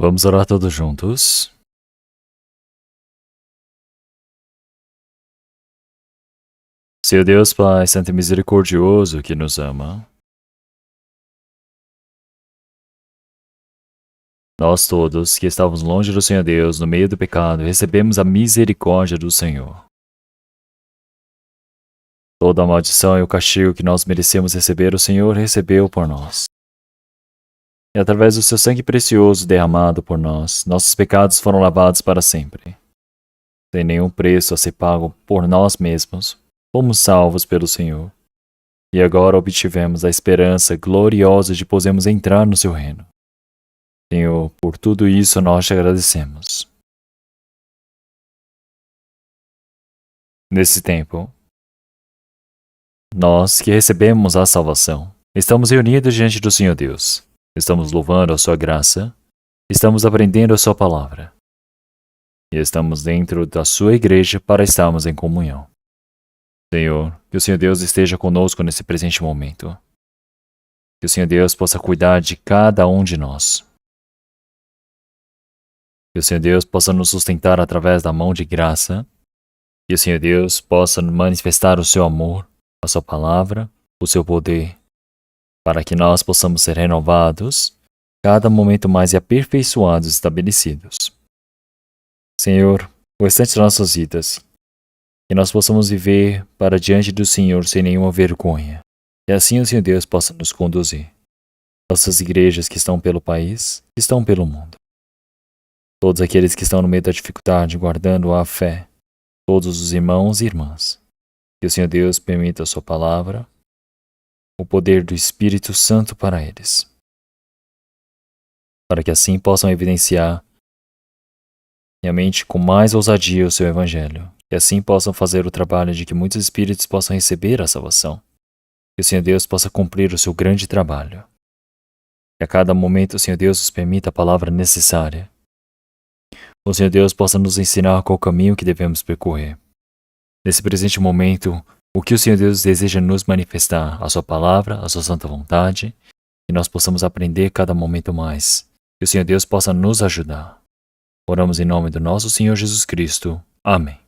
Vamos orar todos juntos. Senhor Deus Pai, Santo e Misericordioso, que nos ama, nós todos que estávamos longe do Senhor Deus, no meio do pecado, recebemos a misericórdia do Senhor. Toda a maldição e o castigo que nós merecemos receber, o Senhor recebeu por nós. E através do seu sangue precioso derramado por nós, nossos pecados foram lavados para sempre. Sem nenhum preço a ser pago por nós mesmos, fomos salvos pelo Senhor. E agora obtivemos a esperança gloriosa de podermos entrar no seu reino. Senhor, por tudo isso nós te agradecemos. Nesse tempo, nós que recebemos a salvação, estamos reunidos diante do Senhor Deus. Estamos louvando a sua graça, estamos aprendendo a sua palavra. E estamos dentro da sua igreja para estarmos em comunhão. Senhor, que o Senhor Deus esteja conosco nesse presente momento. Que o Senhor Deus possa cuidar de cada um de nós. Que o Senhor Deus possa nos sustentar através da mão de graça. Que o Senhor Deus possa manifestar o seu amor, a sua palavra, o seu poder, para que nós possamos ser renovados, cada momento mais e aperfeiçoados e estabelecidos. Senhor, o restante das nossas vidas, que nós possamos viver para diante do Senhor sem nenhuma vergonha. Que assim o Senhor Deus possa nos conduzir. Nossas igrejas que estão pelo país, que estão pelo mundo. Todos aqueles que estão no meio da dificuldade, guardando a fé. Todos os irmãos e irmãs. Que o Senhor Deus permita a sua palavra, o poder do Espírito Santo para eles. Para que assim possam evidenciar realmente com mais ousadia o seu Evangelho. Que assim possam fazer o trabalho de que muitos espíritos possam receber a salvação. Que o Senhor Deus possa cumprir o seu grande trabalho. Que a cada momento o Senhor Deus nos permita a palavra necessária. O Senhor Deus possa nos ensinar qual caminho que devemos percorrer. Nesse presente momento, o que o Senhor Deus deseja nos manifestar, a sua palavra, a sua santa vontade, que nós possamos aprender cada momento mais. Que o Senhor Deus possa nos ajudar. Oramos em nome do nosso Senhor Jesus Cristo. Amém.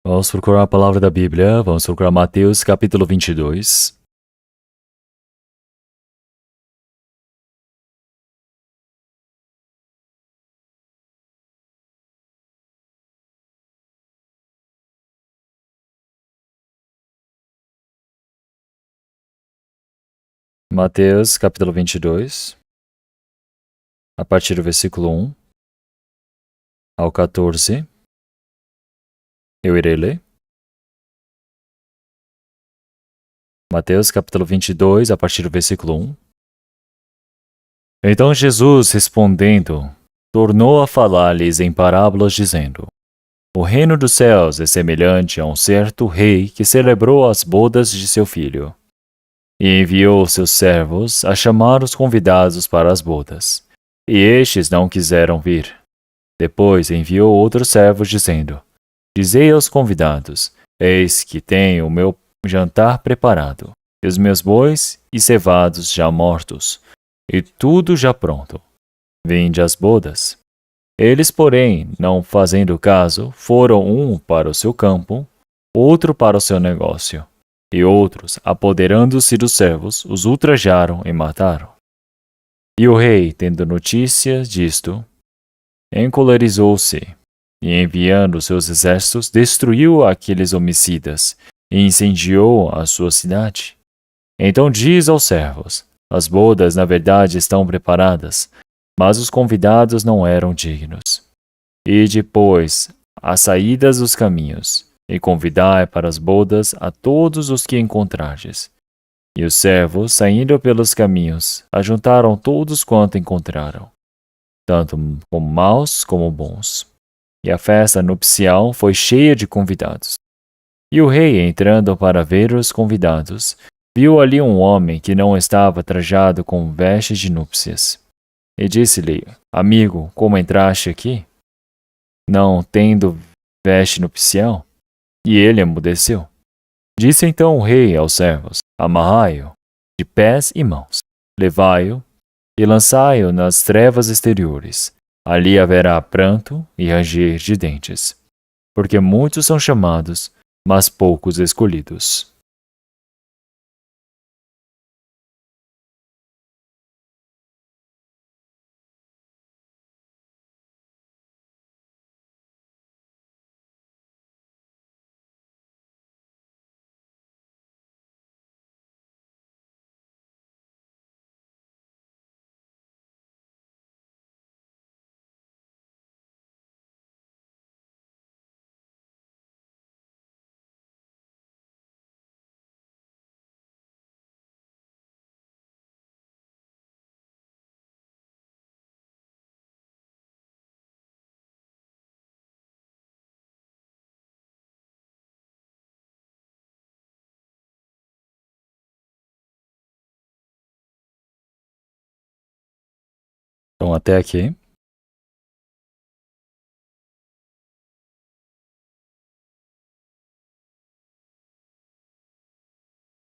Vamos procurar a palavra da Bíblia, vamos procurar Mateus capítulo 22. Mateus capítulo 22, a partir do versículo 1 ao 14. Eu irei ler. Mateus capítulo 22, a partir do versículo 1. Então Jesus, respondendo, tornou a falar-lhes em parábolas, dizendo: O reino dos céus é semelhante a um certo rei que celebrou as bodas de seu filho. E enviou seus servos a chamar os convidados para as bodas. E estes não quiseram vir. Depois enviou outros servos, dizendo: Dizei aos convidados: Eis que tenho o meu jantar preparado, e os meus bois e cevados já mortos, e tudo já pronto. Vinde às bodas. Eles, porém, não fazendo caso, foram um para o seu campo, outro para o seu negócio. E outros, apoderando-se dos servos, os ultrajaram e mataram. E o rei, tendo notícia disto, encolerizou-se, e enviando seus exércitos, destruiu aqueles homicidas, e incendiou a sua cidade. Então diz aos servos: As bodas, na verdade, estão preparadas, mas os convidados não eram dignos. E depois, às saídas dos caminhos, e convidai para as bodas a todos os que encontrardes. E os servos, saindo pelos caminhos, ajuntaram todos quanto encontraram, tanto como maus como bons. E a festa nupcial foi cheia de convidados. E o rei, entrando para ver os convidados, viu ali um homem que não estava trajado com vestes de núpcias. E disse-lhe: Amigo, como entraste aqui, não tendo veste nupcial? E ele emudeceu. Disse então o rei aos servos: Amarrai-o de pés e mãos, levai-o e lançai-o nas trevas exteriores. Ali haverá pranto e ranger de dentes, porque muitos são chamados, mas poucos escolhidos. Então, até aqui.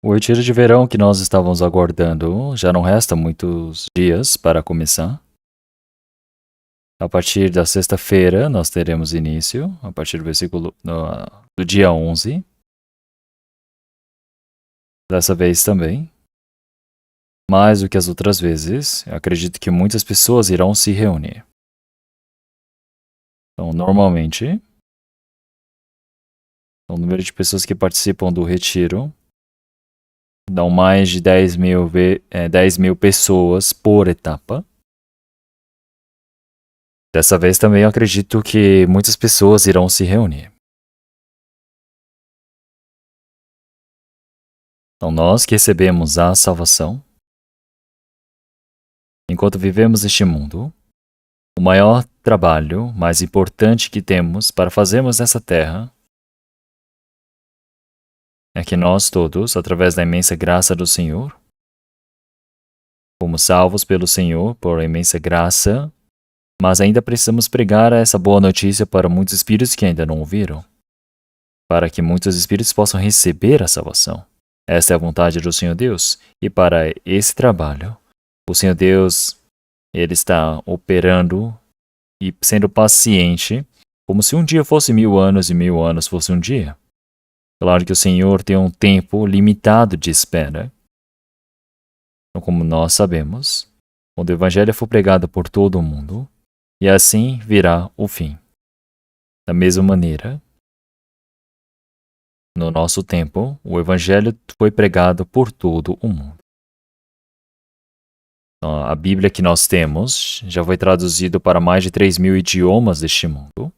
O retiro de verão que nós estávamos aguardando já não resta muitos dias para começar. A partir da sexta-feira nós teremos início, a partir do versículo do dia 11. Dessa vez também, mais do que as outras vezes, eu acredito que muitas pessoas irão se reunir. Então, normalmente, o número de pessoas que participam do retiro dão mais de 10 mil pessoas por etapa. Dessa vez também eu acredito que muitas pessoas irão se reunir. Então, nós que recebemos a salvação, enquanto vivemos neste mundo, o maior trabalho, mais importante que temos para fazermos nessa terra é que nós todos, através da imensa graça do Senhor, fomos salvos pelo Senhor por imensa graça, mas ainda precisamos pregar essa boa notícia para muitos espíritos que ainda não ouviram, para que muitos espíritos possam receber a salvação. Esta é a vontade do Senhor Deus, e para esse trabalho, o Senhor Deus, Ele está operando e sendo paciente como se um dia fosse 1000 anos e 1000 anos fosse um dia. Claro que o Senhor tem um tempo limitado de espera. Então, como nós sabemos, quando o Evangelho for pregado por todo o mundo, e assim virá o fim. Da mesma maneira, no nosso tempo, o Evangelho foi pregado por todo o mundo. Então, a Bíblia que nós temos já foi traduzida para mais de 3.000 idiomas deste mundo.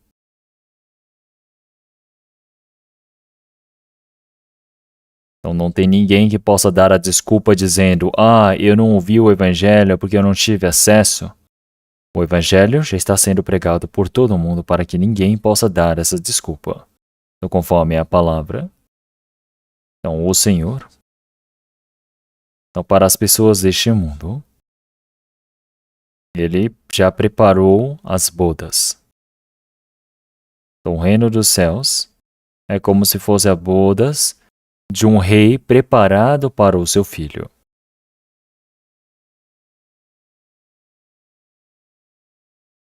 Então não tem ninguém que possa dar a desculpa dizendo: eu não ouvi o Evangelho porque eu não tive acesso. O Evangelho já está sendo pregado por todo mundo para que ninguém possa dar essa desculpa. Então, conforme a palavra, então o Senhor, então para as pessoas deste mundo, Ele já preparou as bodas. Então, o reino dos céus é como se fosse as bodas de um rei preparado para o seu filho.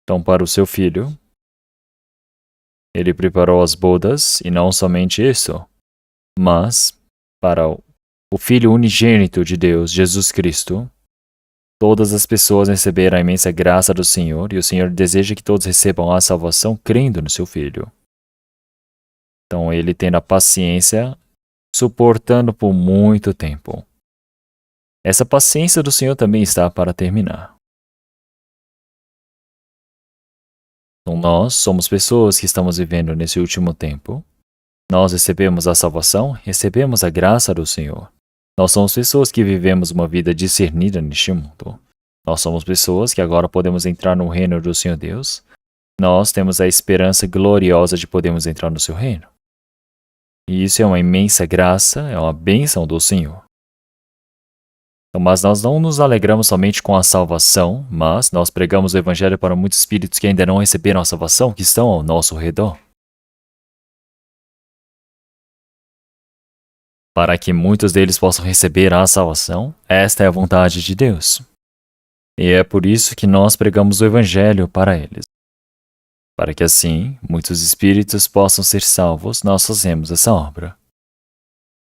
Então, para o seu filho, ele preparou as bodas, e não somente isso, mas para o Filho unigênito de Deus, Jesus Cristo, todas as pessoas receberam a imensa graça do Senhor, e o Senhor deseja que todos recebam a salvação crendo no seu Filho. Então, ele tem a paciência, suportando por muito tempo. Essa paciência do Senhor também está para terminar. Então, nós somos pessoas que estamos vivendo nesse último tempo. Nós recebemos a salvação, recebemos a graça do Senhor. Nós somos pessoas que vivemos uma vida discernida neste mundo. Nós somos pessoas que agora podemos entrar no reino do Senhor Deus. Nós temos a esperança gloriosa de podermos entrar no seu reino. E isso é uma imensa graça, é uma bênção do Senhor. Mas nós não nos alegramos somente com a salvação, mas nós pregamos o Evangelho para muitos espíritos que ainda não receberam a salvação, que estão ao nosso redor. Para que muitos deles possam receber a salvação, esta é a vontade de Deus. E é por isso que nós pregamos o Evangelho para eles. Para que assim, muitos espíritos possam ser salvos, nós fazemos essa obra.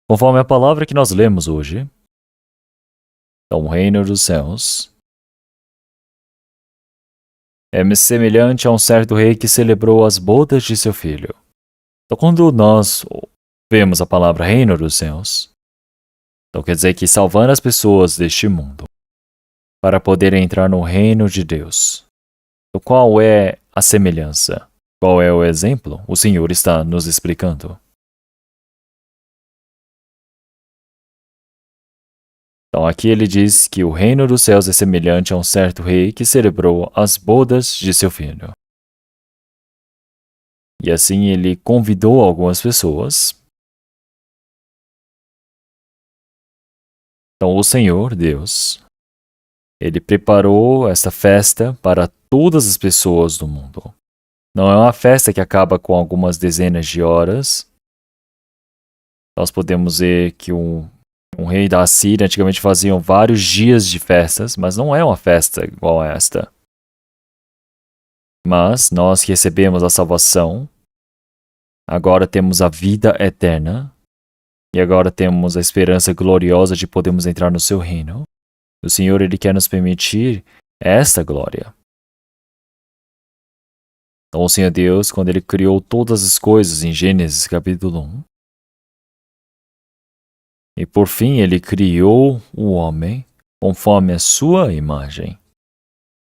Conforme a palavra que nós lemos hoje, o reino dos céus é semelhante a um certo rei que celebrou as bodas de seu filho. Então, quando nós vemos a palavra reino dos céus, então quer dizer que salvando as pessoas deste mundo para poderem entrar no reino de Deus. Então, qual é a semelhança? Qual é o exemplo? O Senhor está nos explicando. Então aqui ele diz que o reino dos céus é semelhante a um certo rei que celebrou as bodas de seu filho. E assim ele convidou algumas pessoas. Então o Senhor, Deus, ele preparou esta festa para todas as pessoas do mundo. Não é uma festa que acaba com algumas dezenas de horas. Nós podemos ver que um rei da Assíria antigamente fazia vários dias de festas, mas não é uma festa igual a esta. Mas nós que recebemos a salvação, agora temos a vida eterna, e agora temos a esperança gloriosa de podermos entrar no seu reino. O Senhor, ele quer nos permitir esta glória. Então, o Senhor Deus, quando ele criou todas as coisas em Gênesis capítulo 1, e por fim ele criou o homem conforme a sua imagem.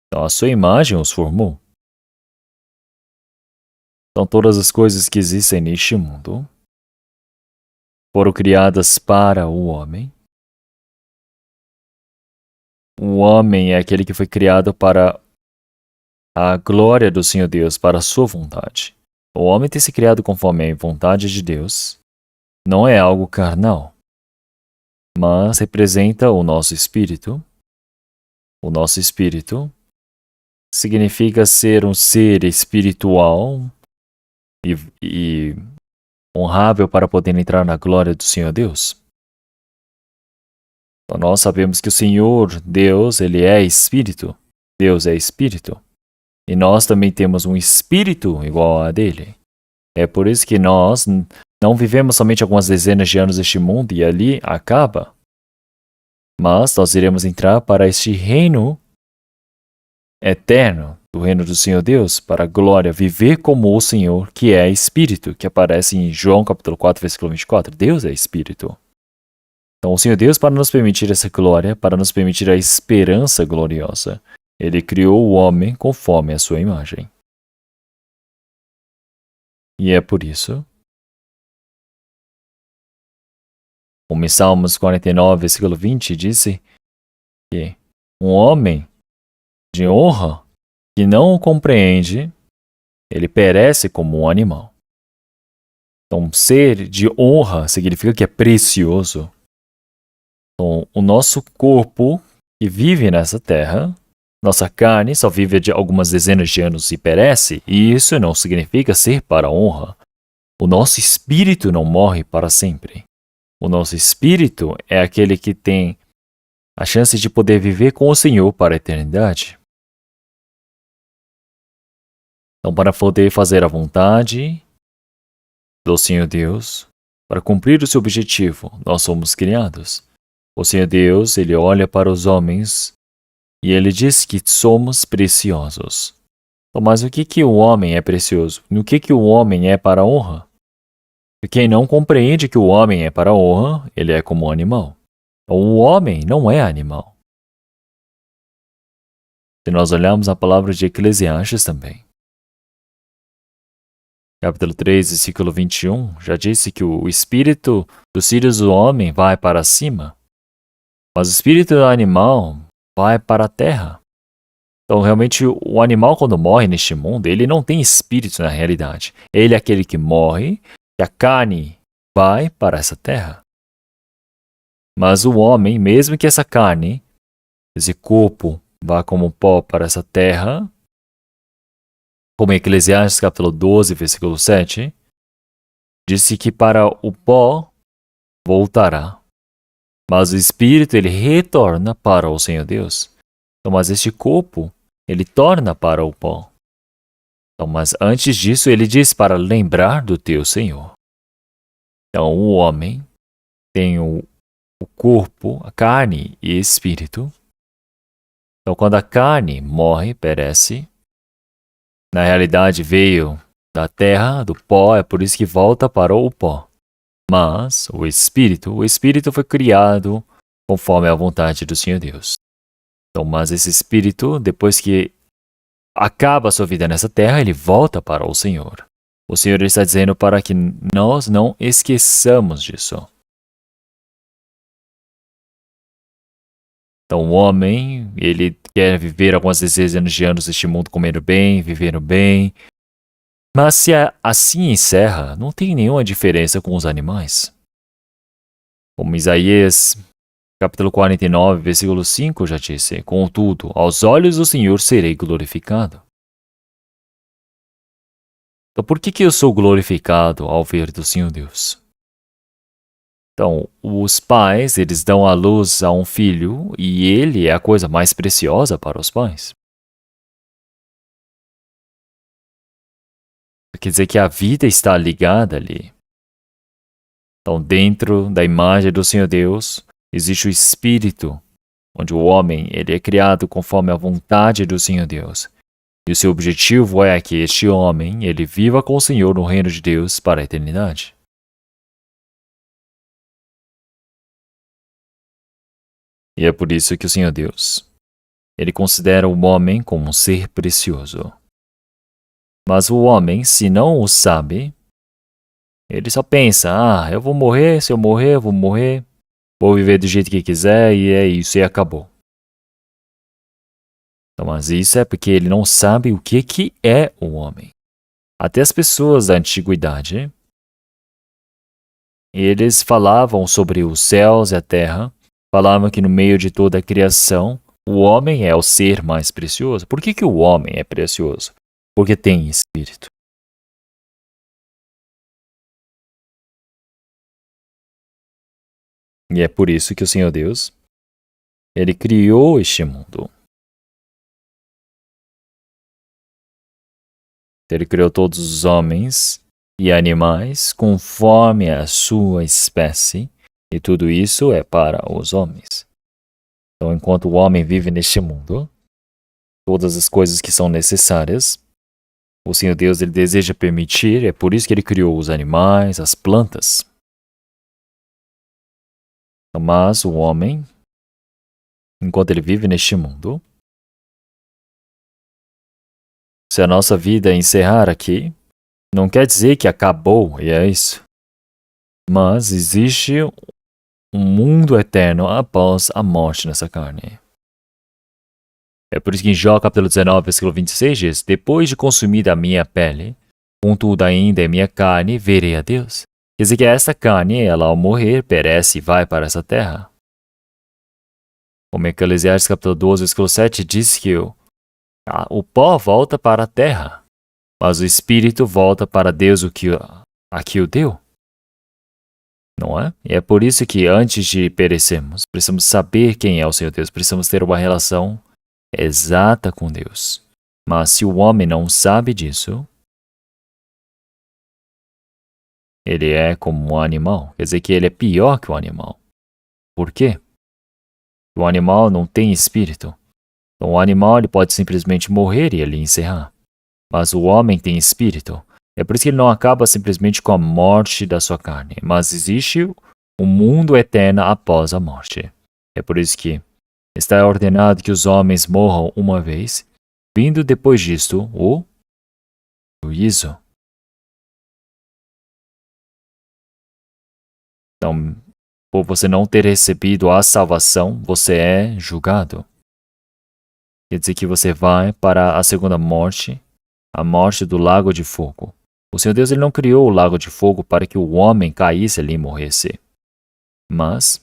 Então a sua imagem os formou. Então todas as coisas que existem neste mundo foram criadas para o homem. O homem é aquele que foi criado para a glória do Senhor Deus, para a sua vontade. O homem ter se criado conforme a vontade de Deus não é algo carnal, mas representa o nosso espírito. O nosso espírito significa ser um ser espiritual e honrável para poder entrar na glória do Senhor Deus. Então, nós sabemos que o Senhor Deus, ele é espírito. Deus é espírito. e nós também temos um espírito igual a dele. É por isso que nós não vivemos somente algumas dezenas de anos neste mundo e ali acaba. Mas nós iremos entrar para este reino eterno, do reino do Senhor Deus, para a glória, viver como o Senhor, que é Espírito, que aparece em João capítulo 4, versículo 24. Deus é Espírito. Então, o Senhor Deus, para nos permitir essa glória, para nos permitir a esperança gloriosa, Ele criou o homem conforme a sua imagem. E é por isso, como em Salmos 49, versículo 20, disse que um homem de honra que não o compreende, ele perece como um animal. Então, ser de honra significa que é precioso. Então, o nosso corpo que vive nessa terra, nossa carne só vive de algumas dezenas de anos e perece, e isso não significa ser para a honra. O nosso espírito não morre para sempre. O nosso espírito é aquele que tem a chance de poder viver com o Senhor para a eternidade. Então, para poder fazer a vontade do Senhor Deus, para cumprir o seu objetivo, nós somos criados. O Senhor Deus, Ele olha para os homens e Ele diz que somos preciosos. Então, mas o que o homem é precioso? No que o homem é para a honra? E quem não compreende que o homem é para a honra, ele é como um animal. Então, o homem não é animal. Se nós olharmos a palavra de Eclesiastes também, capítulo 3, versículo 21, já disse que o espírito dos filhos do homem vai para cima, mas o espírito do animal vai para a terra. Então, realmente, o animal, quando morre neste mundo, ele não tem espírito na realidade. Ele é aquele que morre, e a carne vai para essa terra. Mas o homem, mesmo que essa carne, esse corpo, vá como pó para essa terra, como em Eclesiastes capítulo 12, versículo 7, disse que para o pó voltará, mas o espírito ele retorna para o Senhor Deus. Então, mas este corpo, ele torna para o pó. Então, mas antes disso, ele diz para lembrar do teu Senhor. Então, o homem tem o corpo, a carne e espírito. Então, quando a carne morre, perece, na realidade veio da terra, do pó, é por isso que volta para o pó. Mas o espírito foi criado conforme a vontade do Senhor Deus. Então, mas esse espírito, depois que acaba a sua vida nessa terra, ele volta para o Senhor. O Senhor está dizendo para que nós não esqueçamos disso. Então, o homem, ele quer viver algumas dezenas de anos neste mundo comendo bem, vivendo bem. Mas se assim encerra, não tem nenhuma diferença com os animais. Como Isaías, capítulo 49, versículo 5 já disse: contudo, aos olhos do Senhor serei glorificado. Então, por que eu sou glorificado ao ver do Senhor Deus? Então, os pais, eles dão à luz a um filho e ele é a coisa mais preciosa para os pais. Quer dizer que a vida está ligada ali. Então, dentro da imagem do Senhor Deus, existe o Espírito, onde o homem ele é criado conforme a vontade do Senhor Deus. E o seu objetivo é que este homem ele viva com o Senhor no reino de Deus para a eternidade. E é por isso que o Senhor Deus, ele considera o homem como um ser precioso. Mas o homem, se não o sabe, ele só pensa, eu vou morrer, se eu morrer, eu vou morrer, vou viver do jeito que quiser e é isso, e acabou. Então, mas isso é porque ele não sabe o que é o homem. Até as pessoas da antiguidade, eles falavam sobre os céus e a terra, falavam que no meio de toda a criação, o homem é o ser mais precioso. Por que o homem é precioso? Porque tem espírito. E é por isso que o Senhor Deus, ele criou este mundo. Ele criou todos os homens e animais conforme a sua espécie, e tudo isso é para os homens. Então, enquanto o homem vive neste mundo, todas as coisas que são necessárias, o Senhor Deus ele deseja permitir, é por isso que ele criou os animais, as plantas. Mas o homem, enquanto ele vive neste mundo, se a nossa vida encerrar aqui, não quer dizer que acabou, e é isso. Mas existe um mundo eterno após a morte nessa carne. É por isso que em Jó capítulo 19, versículo 26 diz: depois de consumida a minha pele, contudo ainda em minha carne, verei a Deus. Quer dizer que esta carne, ela ao morrer, perece e vai para essa terra. Como em Eclesiastes capítulo 12, versículo 7 diz que o pó volta para a terra, mas o espírito volta para Deus a que o deu. Não é? E é por isso que antes de perecermos, precisamos saber quem é o Senhor Deus, precisamos ter uma relação exata com Deus. Mas se o homem não sabe disso, ele é como um animal. Quer dizer que ele é pior que o animal. Por quê? O animal não tem espírito. Então o animal ele pode simplesmente morrer e ele encerrar. Mas o homem tem espírito. É por isso que ele não acaba simplesmente com a morte da sua carne. Mas existe um mundo eterno após a morte. É por isso que está ordenado que os homens morram uma vez, vindo depois disto o juízo. Então, por você não ter recebido a salvação, você é julgado. Quer dizer que você vai para a segunda morte, a morte do lago de fogo. O Senhor Deus ele não criou o lago de fogo para que o homem caísse ali e morresse. Mas,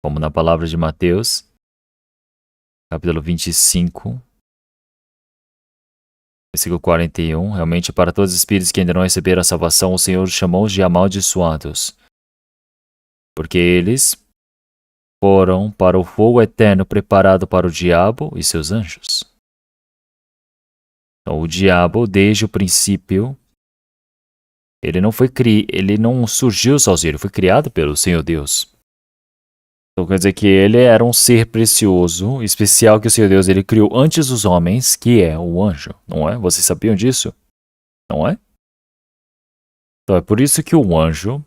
como na palavra de Mateus, capítulo 25, versículo 41, realmente para todos os espíritos que ainda não receberam a salvação, o Senhor chamou-os de amaldiçoados, porque eles foram para o fogo eterno preparado para o diabo e seus anjos. Então, o diabo, desde o princípio, ele não surgiu sozinho, ele foi criado pelo Senhor Deus. Então quer dizer que ele era um ser precioso, especial que o Senhor Deus ele criou antes dos homens, que é o anjo, não é? Vocês sabiam disso? Não é? Então é por isso que o anjo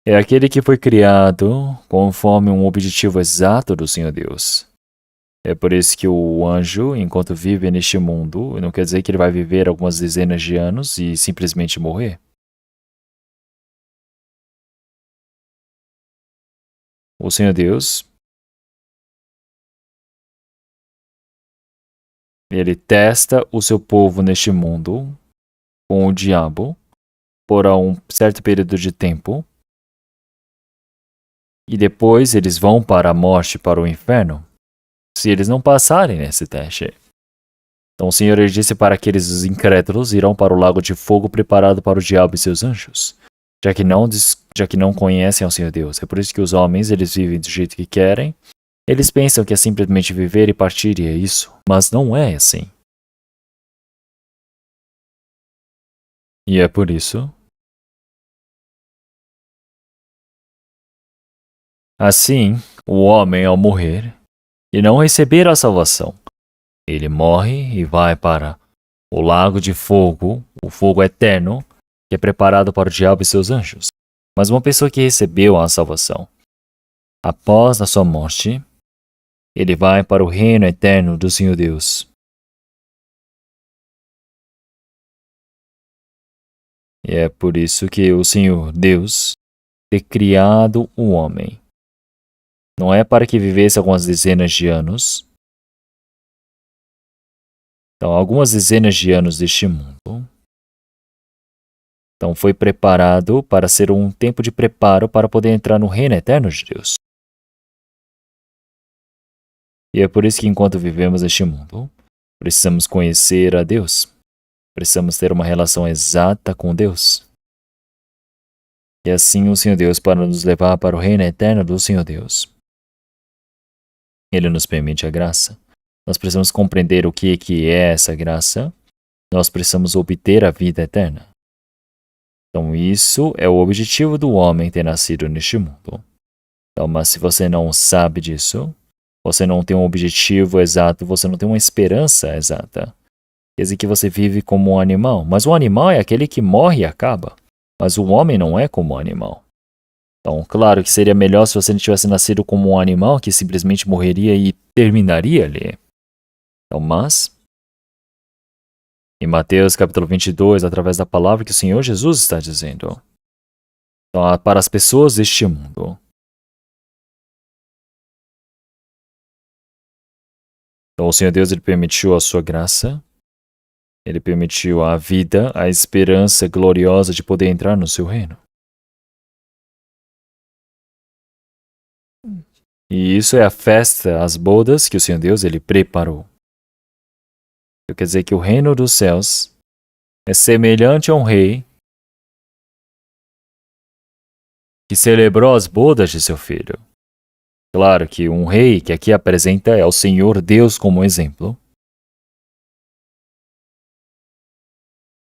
é aquele que foi criado conforme um objetivo exato do Senhor Deus. É por isso que o anjo, enquanto vive neste mundo, não quer dizer que ele vai viver algumas dezenas de anos e simplesmente morrer. O Senhor Deus, ele testa o seu povo neste mundo com o diabo por um certo período de tempo. E depois eles vão para a morte, para o inferno, se eles não passarem nesse teste. Então o Senhor disse para aqueles os incrédulos irão para o lago de fogo preparado para o diabo e seus anjos, já que não conhecem ao Senhor Deus. É por isso que os homens eles vivem do jeito que querem. Eles pensam que é simplesmente viver e partir e é isso, mas não é assim. E é por isso. Assim, o homem ao morrer e não receber a salvação, ele morre e vai para o lago de fogo, o fogo eterno, que é preparado para o diabo e seus anjos. Mas uma pessoa que recebeu a salvação, após a sua morte, ele vai para o reino eterno do Senhor Deus. E é por isso que o Senhor Deus ter criado o homem. Não é para que vivesse algumas dezenas de anos. Então, algumas dezenas de anos deste mundo. Então, foi preparado para ser um tempo de preparo para poder entrar no reino eterno de Deus. E é por isso que enquanto vivemos neste mundo, precisamos conhecer a Deus. Precisamos ter uma relação exata com Deus. E assim o Senhor Deus, para nos levar para o reino eterno do Senhor Deus, Ele nos permite a graça. Nós precisamos compreender o que é essa graça nós precisamos obter a vida eterna. Então, isso é o objetivo do homem ter nascido neste mundo. Então, mas se você não sabe disso, você não tem um objetivo exato, você não tem uma esperança exata. Quer dizer que você vive como um animal. Mas o animal é aquele que morre e acaba. Mas o homem não é como um animal. Então, claro que seria melhor se você não tivesse nascido como um animal que simplesmente morreria e terminaria ali. Então, mas, em Mateus capítulo 22, através da palavra que o Senhor Jesus está dizendo, então, para as pessoas deste mundo, então o Senhor Deus ele permitiu a sua graça, ele permitiu a vida, a esperança gloriosa de poder entrar no seu reino. E isso é a festa, as bodas que o Senhor Deus ele preparou. Quer dizer que o reino dos céus é semelhante a um rei que celebrou as bodas de seu filho. Claro que um rei que aqui apresenta é o Senhor Deus como exemplo.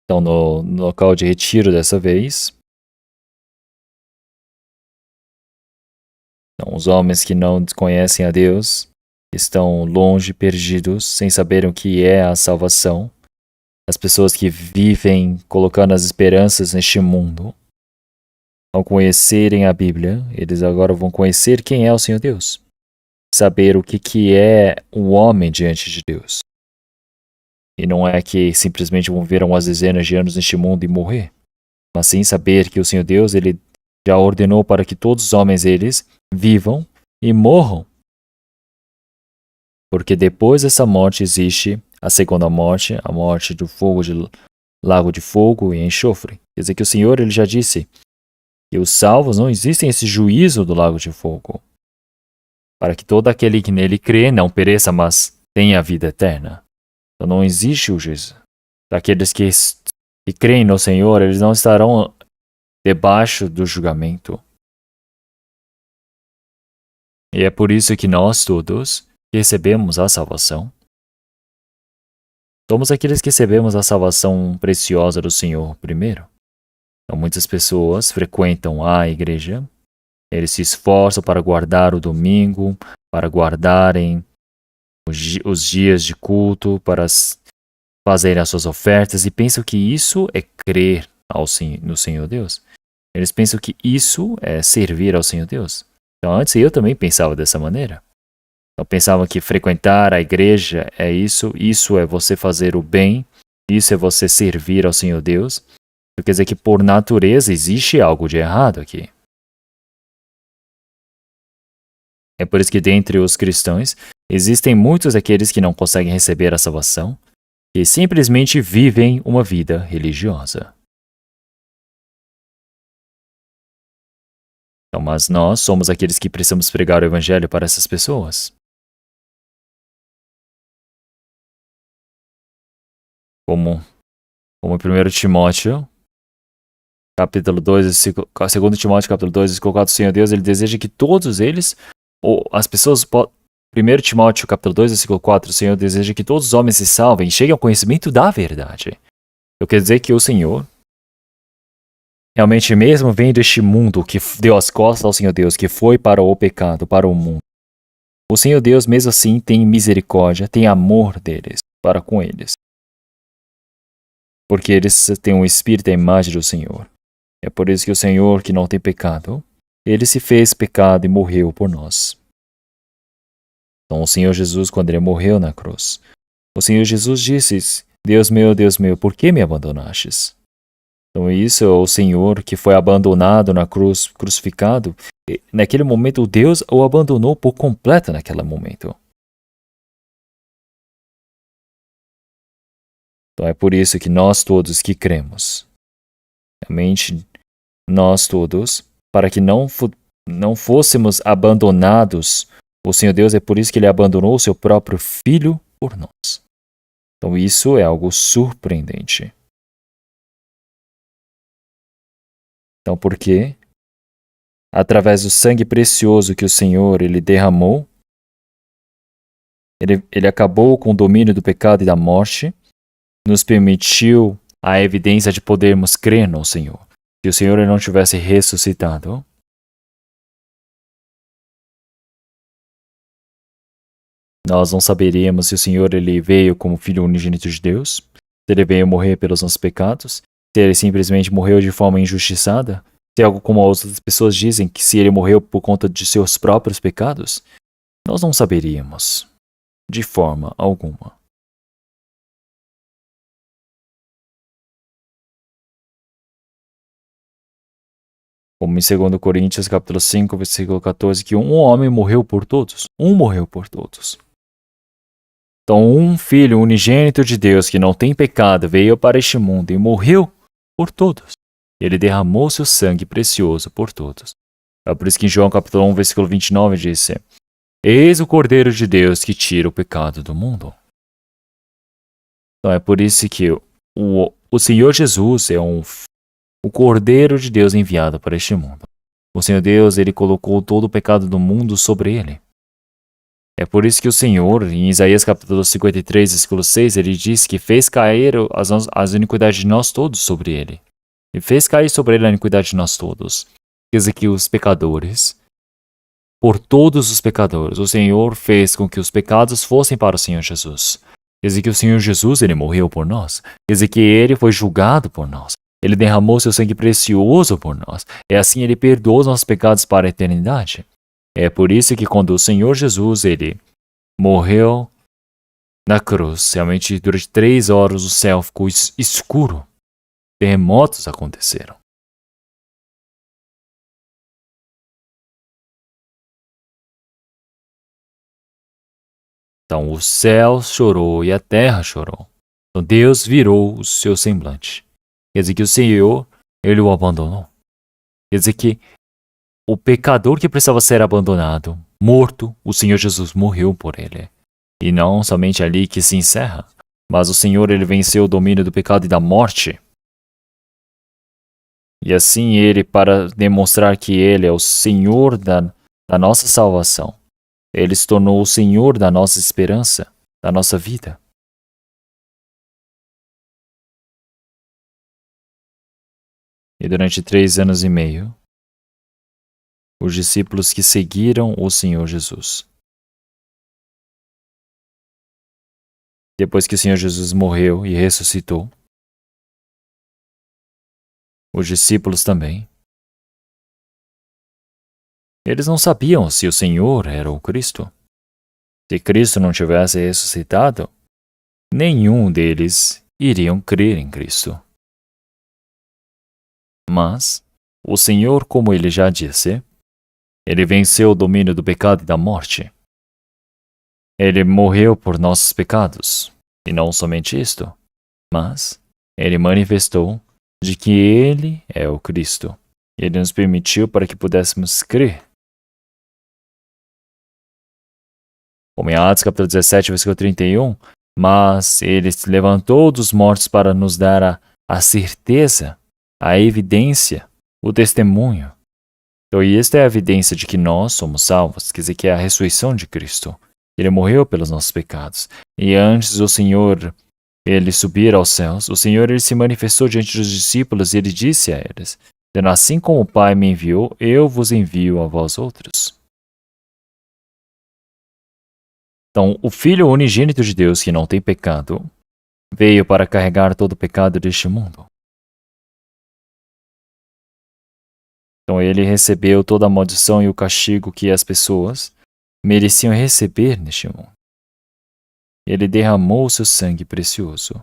Então, no local de retiro dessa vez, então, os homens que não conhecem a Deus, estão longe, perdidos, sem saber o que é a salvação, as pessoas que vivem colocando as esperanças neste mundo, ao conhecerem a Bíblia, eles agora vão conhecer quem é o Senhor Deus, saber o que é o homem diante de Deus. E não é que simplesmente vão viver umas dezenas de anos neste mundo e morrer, mas sim saber que o Senhor Deus ele já ordenou para que todos os homens eles vivam e morram. Porque depois dessa morte existe a segunda morte, a morte do fogo de lago de fogo e enxofre. Quer dizer que o Senhor ele já disse que os salvos não existem esse juízo do lago de fogo, para que todo aquele que nele crê não pereça, mas tenha a vida eterna. Então não existe o juízo. Aqueles que creem no Senhor, eles não estarão debaixo do julgamento. E é por isso que nós todos recebemos a salvação. Somos aqueles que recebemos a salvação preciosa do Senhor primeiro. Então, muitas pessoas frequentam a igreja, eles se esforçam para guardar o domingo, para guardarem os dias de culto, para fazerem as suas ofertas e pensam que isso é crer no Senhor Deus. Eles pensam que isso é servir ao Senhor Deus. Então, antes eu também pensava dessa maneira. Eu pensava que frequentar a igreja é isso é você fazer o bem, isso é você servir ao Senhor Deus. Quer dizer que por natureza existe algo de errado aqui. É por isso que dentre os cristãos existem muitos daqueles que não conseguem receber a salvação e simplesmente vivem uma vida religiosa. Então, mas nós somos aqueles que precisamos pregar o evangelho para essas pessoas. Como 1 Timóteo, capítulo 2, 2 Timóteo, capítulo 2, versículo 4, o Senhor Deus, ele deseja que todos eles, ou as pessoas, 1 Timóteo, capítulo 2, versículo 4, o Senhor deseja que todos os homens se salvem e cheguem ao conhecimento da verdade. Eu quero dizer que o Senhor, realmente mesmo vendo este mundo que deu as costas ao Senhor Deus, que foi para o pecado, para o mundo, o Senhor Deus mesmo assim tem misericórdia, tem amor deles, para com eles. Porque eles têm um espírito à imagem do Senhor. É por isso que o Senhor, que não tem pecado, ele se fez pecado e morreu por nós. Então o Senhor Jesus, quando ele morreu na cruz, o Senhor Jesus disse, Deus meu, por que me abandonastes? Então isso é o Senhor que foi abandonado na cruz, crucificado. E, naquele momento, Deus o abandonou por completo naquele momento. Então é por isso que nós todos que cremos, realmente nós todos, para que não fôssemos abandonados, o Senhor Deus é por isso que Ele abandonou o seu próprio Filho por nós. Então isso é algo surpreendente. Então por quê? Através do sangue precioso que o Senhor ele derramou, ele acabou com o domínio do pecado e da morte, nos permitiu a evidência de podermos crer no Senhor. Se o Senhor não tivesse ressuscitado, nós não saberíamos se o Senhor ele veio como Filho unigênito de Deus, se ele veio morrer pelos nossos pecados, se ele simplesmente morreu de forma injustiçada, se é algo como as outras pessoas dizem, que se ele morreu por conta de seus próprios pecados, nós não saberíamos, de forma alguma. Como em 2 Coríntios capítulo 5, versículo 14, que um homem morreu por todos. Um morreu por todos. Então, um filho unigênito de Deus que não tem pecado veio para este mundo e morreu por todos. Ele derramou seu sangue precioso por todos. É por isso que em João capítulo 1, versículo 29 diz: Eis o Cordeiro de Deus que tira o pecado do mundo. Então é por isso que o Senhor Jesus é o Cordeiro de Deus enviado para este mundo. O Senhor Deus, ele colocou todo o pecado do mundo sobre ele. É por isso que o Senhor, em Isaías capítulo 53, versículo 6, ele diz que fez cair as iniquidades de nós todos sobre ele. E fez cair sobre ele a iniquidade de nós todos. Quer dizer que os pecadores, por todos os pecadores, o Senhor fez com que os pecados fossem para o Senhor Jesus. Quer dizer que o Senhor Jesus, ele morreu por nós. Quer dizer que ele foi julgado por nós. Ele derramou seu sangue precioso por nós. E assim ele perdoou os nossos pecados para a eternidade. É por isso que quando o Senhor Jesus, ele morreu na cruz, realmente durante 3 horas o céu ficou escuro. Terremotos aconteceram. Então o céu chorou e a terra chorou. Então Deus virou o seu semblante. Quer dizer que o Senhor, ele o abandonou. Quer dizer que o pecador que precisava ser abandonado, morto, o Senhor Jesus morreu por ele. E não somente ali que se encerra, mas o Senhor, ele venceu o domínio do pecado e da morte. E assim ele, para demonstrar que ele é o Senhor da nossa salvação, ele se tornou o Senhor da nossa esperança, da nossa vida. E durante 3 anos e meio, os discípulos que seguiram o Senhor Jesus. Depois que o Senhor Jesus morreu e ressuscitou, os discípulos também, eles não sabiam se o Senhor era o Cristo. Se Cristo não tivesse ressuscitado, nenhum deles iriam crer em Cristo. Mas o Senhor, como ele já disse, ele venceu o domínio do pecado e da morte. Ele morreu por nossos pecados. E não somente isto, mas ele manifestou de que ele é o Cristo. Ele nos permitiu para que pudéssemos crer. Como em Atos capítulo 17, versículo 31, mas ele se levantou dos mortos para nos dar a certeza, a evidência, o testemunho. Então, e esta é a evidência de que nós somos salvos, quer dizer que é a ressurreição de Cristo. Ele morreu pelos nossos pecados. E antes do Senhor, ele subir aos céus, o Senhor ele se manifestou diante dos discípulos e ele disse a eles, dizendo, assim como o Pai me enviou, eu vos envio a vós outros. Então, o Filho unigênito de Deus, que não tem pecado, veio para carregar todo o pecado deste mundo. Então, ele recebeu toda a maldição e o castigo que as pessoas mereciam receber neste mundo. Ele derramou seu sangue precioso.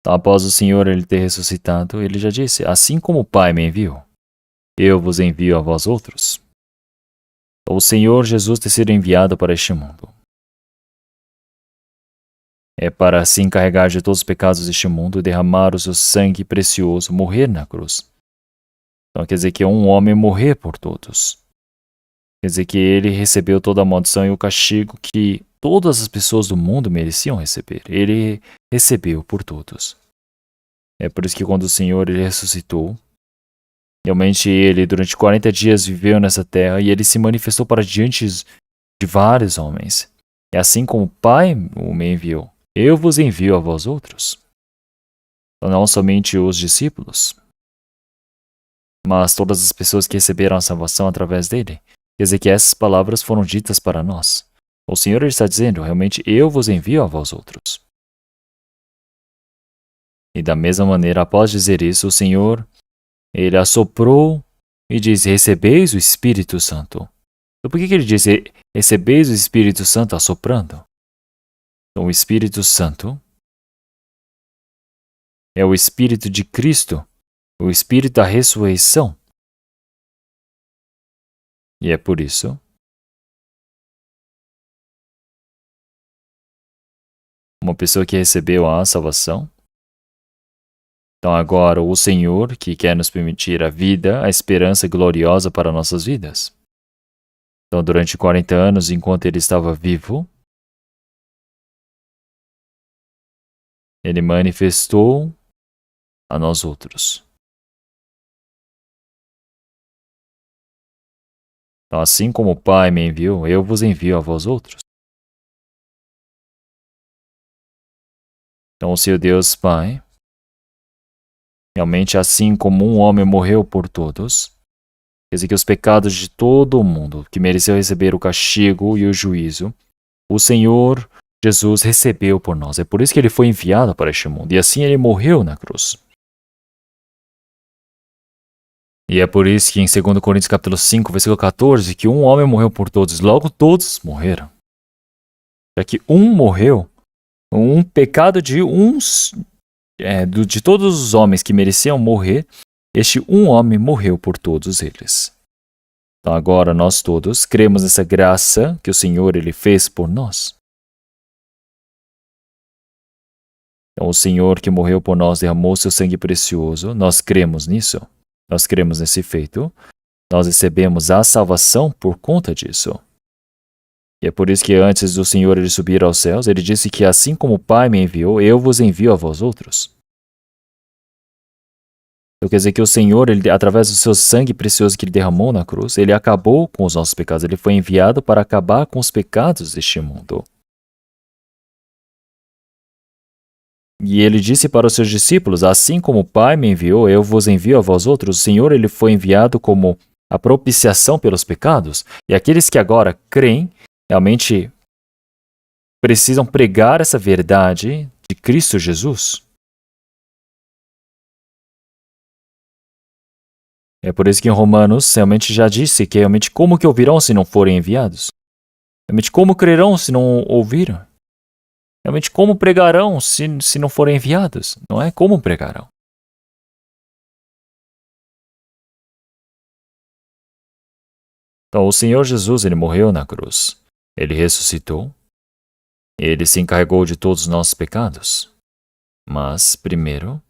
Então, após o Senhor ele ter ressuscitado, ele já disse, assim como o Pai me enviou, eu vos envio a vós outros. O Senhor Jesus ter sido enviado para este mundo é para se encarregar de todos os pecados deste mundo e derramar o seu sangue precioso, morrer na cruz. Então quer dizer que um homem morrer por todos. Quer dizer que ele recebeu toda a maldição e o castigo que todas as pessoas do mundo mereciam receber. Ele recebeu por todos. É por isso que quando o Senhor ele ressuscitou, realmente ele durante 40 dias viveu nessa terra e ele se manifestou para diante de vários homens. E assim como o Pai me enviou, eu vos envio a vós outros. Então, não somente os discípulos, mas todas as pessoas que receberam a salvação através dele. Quer dizer que essas palavras foram ditas para nós. O Senhor está dizendo, realmente, eu vos envio a vós outros. E da mesma maneira, após dizer isso, o Senhor, ele assoprou e diz, recebeis o Espírito Santo. Então, por que ele diz, recebeis o Espírito Santo assoprando? Então, o Espírito Santo é o Espírito de Cristo, o Espírito da ressurreição. E é por isso uma pessoa que recebeu a salvação. Então agora o Senhor que quer nos permitir a vida, a esperança gloriosa para nossas vidas. Então durante 40 anos, enquanto ele estava vivo, ele manifestou a nós outros. Então assim como o Pai me enviou, eu vos envio a vós outros. Então o seu Deus Pai, realmente assim como um homem morreu por todos, quer dizer que os pecados de todo o mundo, que mereceu receber o castigo e o juízo, o Senhor Jesus recebeu por nós. É por isso que ele foi enviado para este mundo. E assim ele morreu na cruz. E é por isso que em 2 Coríntios capítulo 5, versículo 14, que um homem morreu por todos, logo todos morreram. Já que um morreu, um pecado de de todos os homens que mereciam morrer, este um homem morreu por todos eles. Então agora nós todos cremos nessa graça que o Senhor ele fez por nós. Então o Senhor que morreu por nós derramou seu sangue precioso, nós cremos nisso. Nós cremos nesse feito, nós recebemos a salvação por conta disso. E é por isso que antes do Senhor ele subir aos céus, ele disse que assim como o Pai me enviou, eu vos envio a vós outros. Então quer dizer que o Senhor, ele, através do seu sangue precioso que ele derramou na cruz, ele acabou com os nossos pecados, ele foi enviado para acabar com os pecados deste mundo. E ele disse para os seus discípulos, assim como o Pai me enviou, eu vos envio a vós outros. O Senhor ele foi enviado como a propiciação pelos pecados. E aqueles que agora creem, realmente precisam pregar essa verdade de Cristo Jesus. É por isso que em Romanos realmente já disse que realmente como que ouvirão se não forem enviados? Realmente como crerão se não ouviram? Realmente, como pregarão se não forem enviados? Não é? Como pregarão? Então, o Senhor Jesus, ele morreu na cruz. Ele ressuscitou. Ele se encarregou de todos os nossos pecados. Mas, primeiro,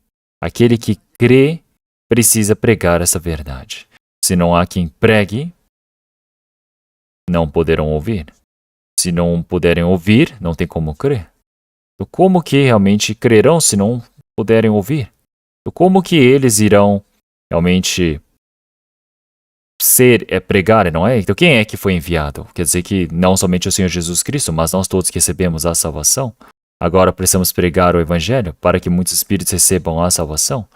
aquele que crê precisa pregar essa verdade. Se não há quem pregue, não poderão ouvir. Se não puderem ouvir, não tem como crer. Então, como que realmente crerão se não puderem ouvir? Então, como que eles irão realmente pregar, não é? Então, quem é que foi enviado? Quer dizer que não somente o Senhor Jesus Cristo, mas nós todos que recebemos a salvação, agora precisamos pregar o Evangelho para que muitos espíritos recebam a salvação.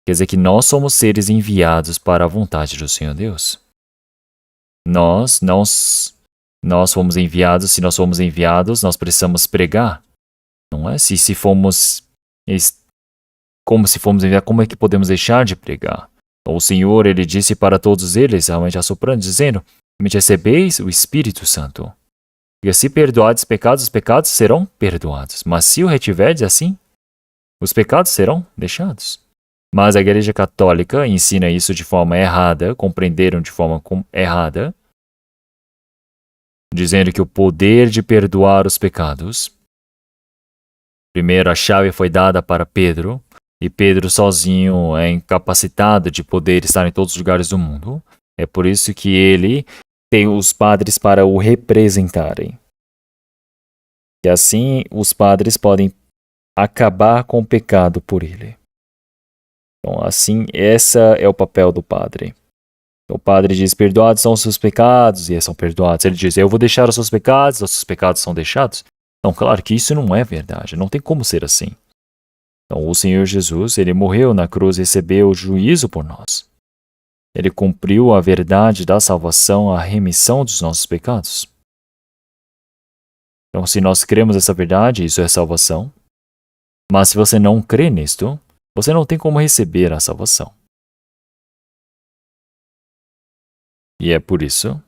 Quer dizer que nós somos seres enviados para a vontade do Senhor Deus. Nós fomos enviados, se nós fomos enviados, nós precisamos pregar. Não é? Se fomos enviados, como é que podemos deixar de pregar? Então, o Senhor, ele disse para todos eles, realmente assoprando, dizendo, realmente recebeis o Espírito Santo. E se perdoardes os pecados serão perdoados. Mas se o retiverdes assim, os pecados serão deixados. Mas a Igreja Católica ensina isso de forma errada, compreenderam de forma errada, dizendo que o poder de perdoar os pecados, primeiro a chave foi dada para Pedro, e Pedro sozinho é incapacitado de poder estar em todos os lugares do mundo. É por isso que ele tem os padres para o representarem. E assim os padres podem acabar com o pecado por ele. Então assim, esse é o papel do padre. O padre diz, perdoados são os seus pecados, e eles são perdoados. Ele diz, eu vou deixar os seus pecados são deixados. Então, claro que isso não é verdade, não tem como ser assim. Então, o Senhor Jesus, ele morreu na cruz e recebeu o juízo por nós. Ele cumpriu a verdade da salvação, a remissão dos nossos pecados. Então, se nós cremos essa verdade, isso é salvação. Mas se você não crê nisto, você não tem como receber a salvação. E é por isso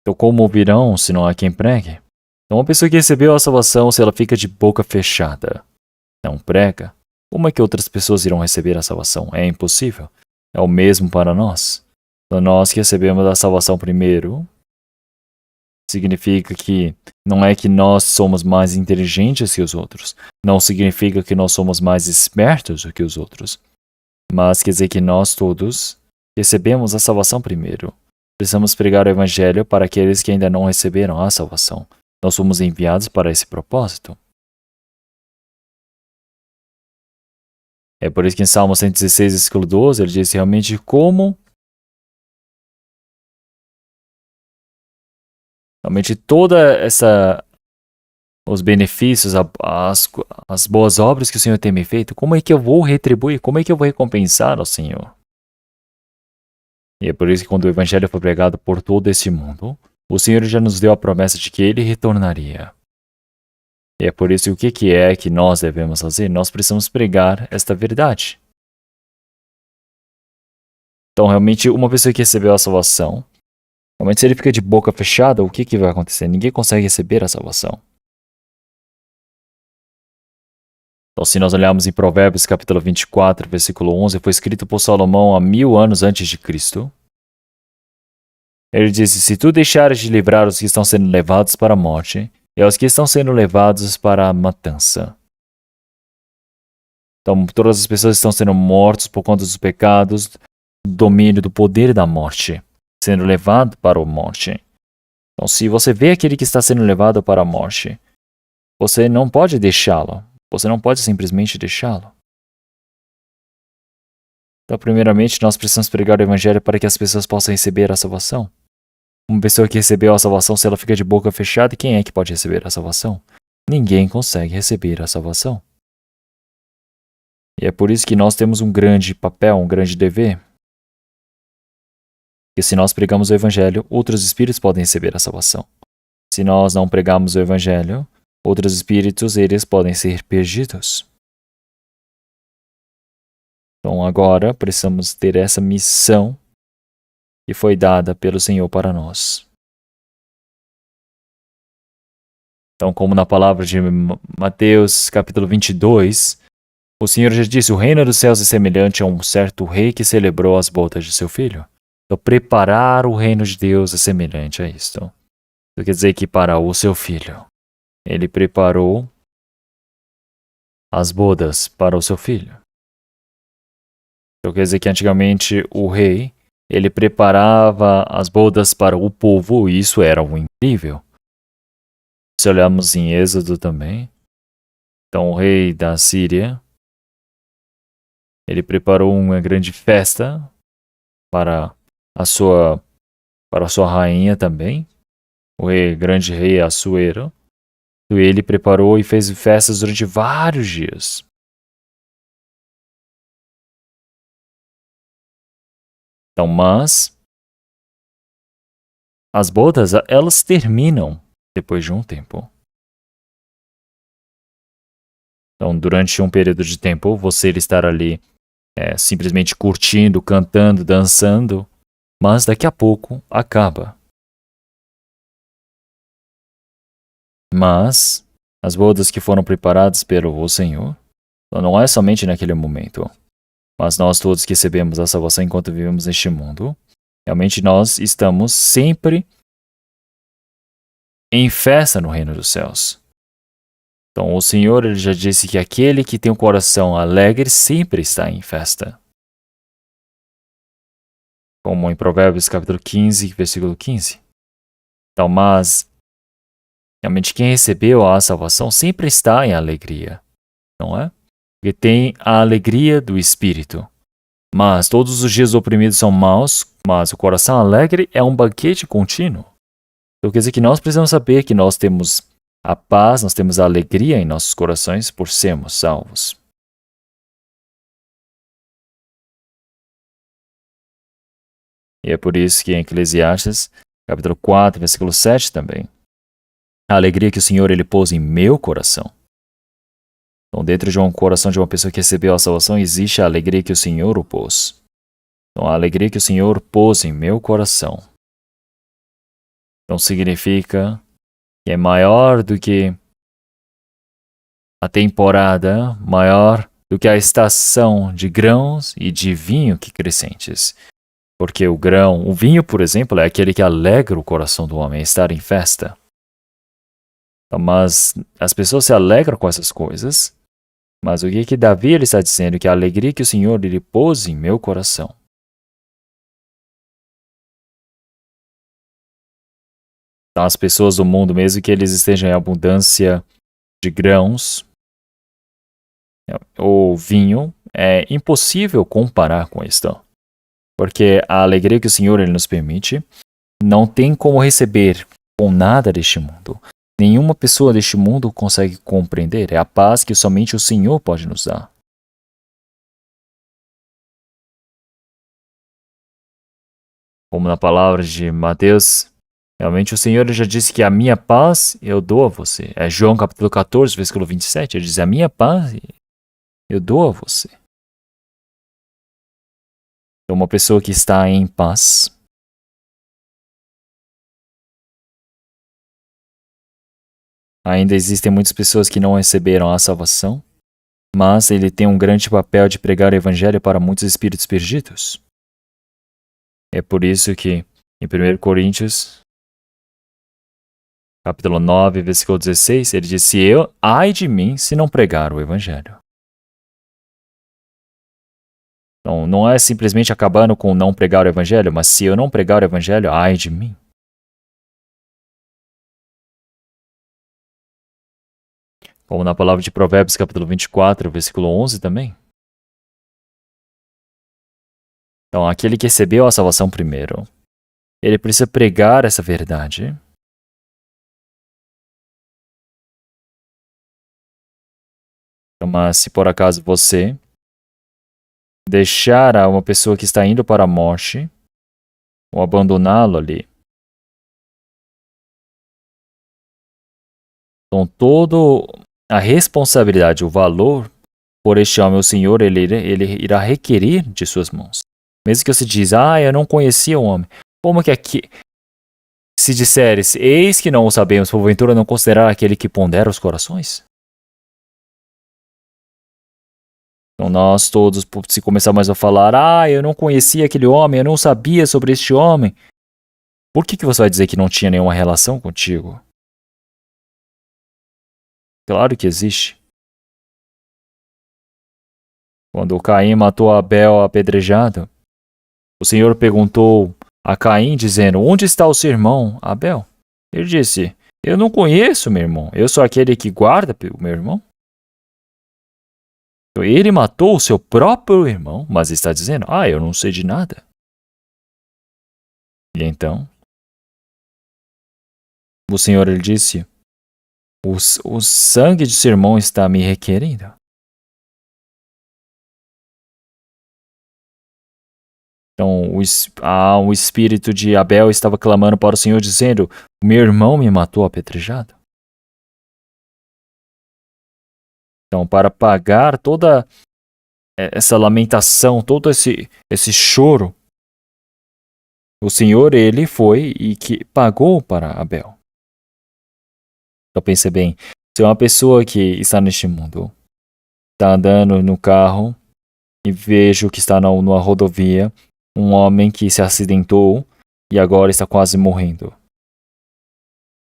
então, como ouvirão se não há quem pregue? Então, uma pessoa que recebeu a salvação, se ela fica de boca fechada, não prega, como é que outras pessoas irão receber a salvação? É impossível. É o mesmo para nós. Então, nós que recebemos a salvação primeiro, significa que não é que nós somos mais inteligentes que os outros. Não significa que nós somos mais espertos do que os outros. Mas quer dizer que nós todos recebemos a salvação primeiro. Precisamos pregar o Evangelho para aqueles que ainda não receberam a salvação. Nós fomos enviados para esse propósito. É por isso que em Salmo 116, versículo 12, ele diz realmente como realmente os benefícios, as boas obras que o Senhor tem me feito, como é que eu vou retribuir? Como é que eu vou recompensar ao Senhor? E é por isso que quando o Evangelho foi pregado por todo esse mundo, o Senhor já nos deu a promessa de que Ele retornaria. E é por isso que o que é que nós devemos fazer? Nós precisamos pregar esta verdade. Então, realmente, uma pessoa que recebeu a salvação, realmente se ele fica de boca fechada, o que vai acontecer? Ninguém consegue receber a salvação. Então, se nós olharmos em Provérbios capítulo 24, versículo 11, foi escrito por Salomão há 1000 anos antes de Cristo. Ele disse, se tu deixares de livrar os que estão sendo levados para a morte, e aos que estão sendo levados para a matança. Então, todas as pessoas estão sendo mortas por conta dos pecados, do domínio do poder da morte, sendo levado para a morte. Então, se você vê aquele que está sendo levado para a morte, você não pode deixá-lo. Você não pode simplesmente deixá-lo. Então, primeiramente, nós precisamos pregar o Evangelho para que as pessoas possam receber a salvação. Uma pessoa que recebeu a salvação, se ela fica de boca fechada, quem é que pode receber a salvação? Ninguém consegue receber a salvação. E é por isso que nós temos um grande papel, um grande dever. Que se nós pregamos o Evangelho, outros espíritos podem receber a salvação. Se nós não pregarmos o Evangelho, outros espíritos, eles podem ser perdidos. Então agora precisamos ter essa missão que foi dada pelo Senhor para nós. Então, como na palavra de Mateus, capítulo 22, o Senhor já disse, o reino dos céus é semelhante a um certo rei que celebrou as bodas de seu filho. Então, preparar o reino de Deus é semelhante a isto. Isso quer dizer que para o seu filho, ele preparou as bodas para o seu filho. Então, quer dizer que antigamente o rei, ele preparava as bodas para o povo e isso era um incrível. Se olharmos em Êxodo também, então o rei da Síria, ele preparou uma grande festa para a sua rainha também, grande rei Assuero. E ele preparou e fez festas durante vários dias. Então, mas as bodas, elas terminam depois de um tempo. Então, durante um período de tempo, você estar ali simplesmente curtindo, cantando, dançando, mas daqui a pouco acaba. Mas as bodas que foram preparadas pelo Senhor, não é somente naquele momento, mas nós todos que recebemos a salvação enquanto vivemos neste mundo, realmente nós estamos sempre em festa no reino dos céus. Então o Senhor ele já disse que aquele que tem um coração alegre sempre está em festa. Como em Provérbios capítulo 15, versículo 15. Então, mas realmente quem recebeu a salvação sempre está em alegria, não é? que tem a alegria do Espírito. Mas todos os dias oprimidos são maus, mas o coração alegre é um banquete contínuo. Então quer dizer que nós precisamos saber que nós temos a paz, nós temos a alegria em nossos corações por sermos salvos. E é por isso que em Eclesiastes, capítulo 4, versículo 7 também, a alegria que o Senhor ele pôs em meu coração. Então, dentro de um coração de uma pessoa que recebeu a salvação, existe a alegria que o Senhor o pôs. Então, a alegria que o Senhor pôs em meu coração. Então, significa que é maior do que a temporada, maior do que a estação de grãos e de vinho que crescentes. Porque o vinho, por exemplo, é aquele que alegra o coração do homem, estar em festa. Então, mas as pessoas se alegram com essas coisas. Mas o que Davi ele está dizendo? Que a alegria que o Senhor ele pôs em meu coração. Então, as pessoas do mundo, mesmo que eles estejam em abundância de grãos ou vinho, é impossível comparar com isso. Porque a alegria que o Senhor ele nos permite não tem como receber com nada deste mundo. Nenhuma pessoa deste mundo consegue compreender. É a paz que somente o Senhor pode nos dar. Como na palavra de Mateus, realmente o Senhor já disse que a minha paz eu dou a você. É João capítulo 14, versículo 27. Ele diz, a minha paz eu dou a você. Então, uma pessoa que está em paz, ainda existem muitas pessoas que não receberam a salvação, mas ele tem um grande papel de pregar o evangelho para muitos espíritos perdidos. É por isso que em 1 Coríntios, capítulo 9, versículo 16, ele diz, ai de mim se não pregar o evangelho. Então, não é simplesmente acabando com não pregar o evangelho, mas se eu não pregar o evangelho, ai de mim. Como na palavra de Provérbios, capítulo 24, versículo 11 também. Então, aquele que recebeu a salvação primeiro, ele precisa pregar essa verdade. Então, mas se por acaso você deixar uma pessoa que está indo para a morte, ou abandoná-lo ali, então toda a responsabilidade, o valor por este homem, o Senhor, ele irá requerer de suas mãos. Mesmo que você diz, eu não conhecia o homem. Como que aqui, se disseres, eis que não o sabemos, porventura não considerar aquele que pondera os corações? Então nós todos, se começarmos a falar, eu não conhecia aquele homem, eu não sabia sobre este homem, por que você vai dizer que não tinha nenhuma relação contigo? Claro que existe. Quando Caim matou Abel apedrejado, o Senhor perguntou a Caim, dizendo, onde está o seu irmão, Abel? Ele disse, eu não conheço meu irmão, eu sou aquele que guarda o meu irmão. Ele matou o seu próprio irmão, mas está dizendo, eu não sei de nada. E então, o Senhor ele disse, o sangue de seu irmão está me requerendo. Então, o espírito de Abel estava clamando para o Senhor, dizendo, meu irmão me matou apedrejado. Então, para pagar toda essa lamentação, todo esse choro, o Senhor, ele foi e que pagou para Abel. Então, pense bem, se uma pessoa que está neste mundo está andando no carro e vejo que está numa rodovia um homem que se acidentou e agora está quase morrendo.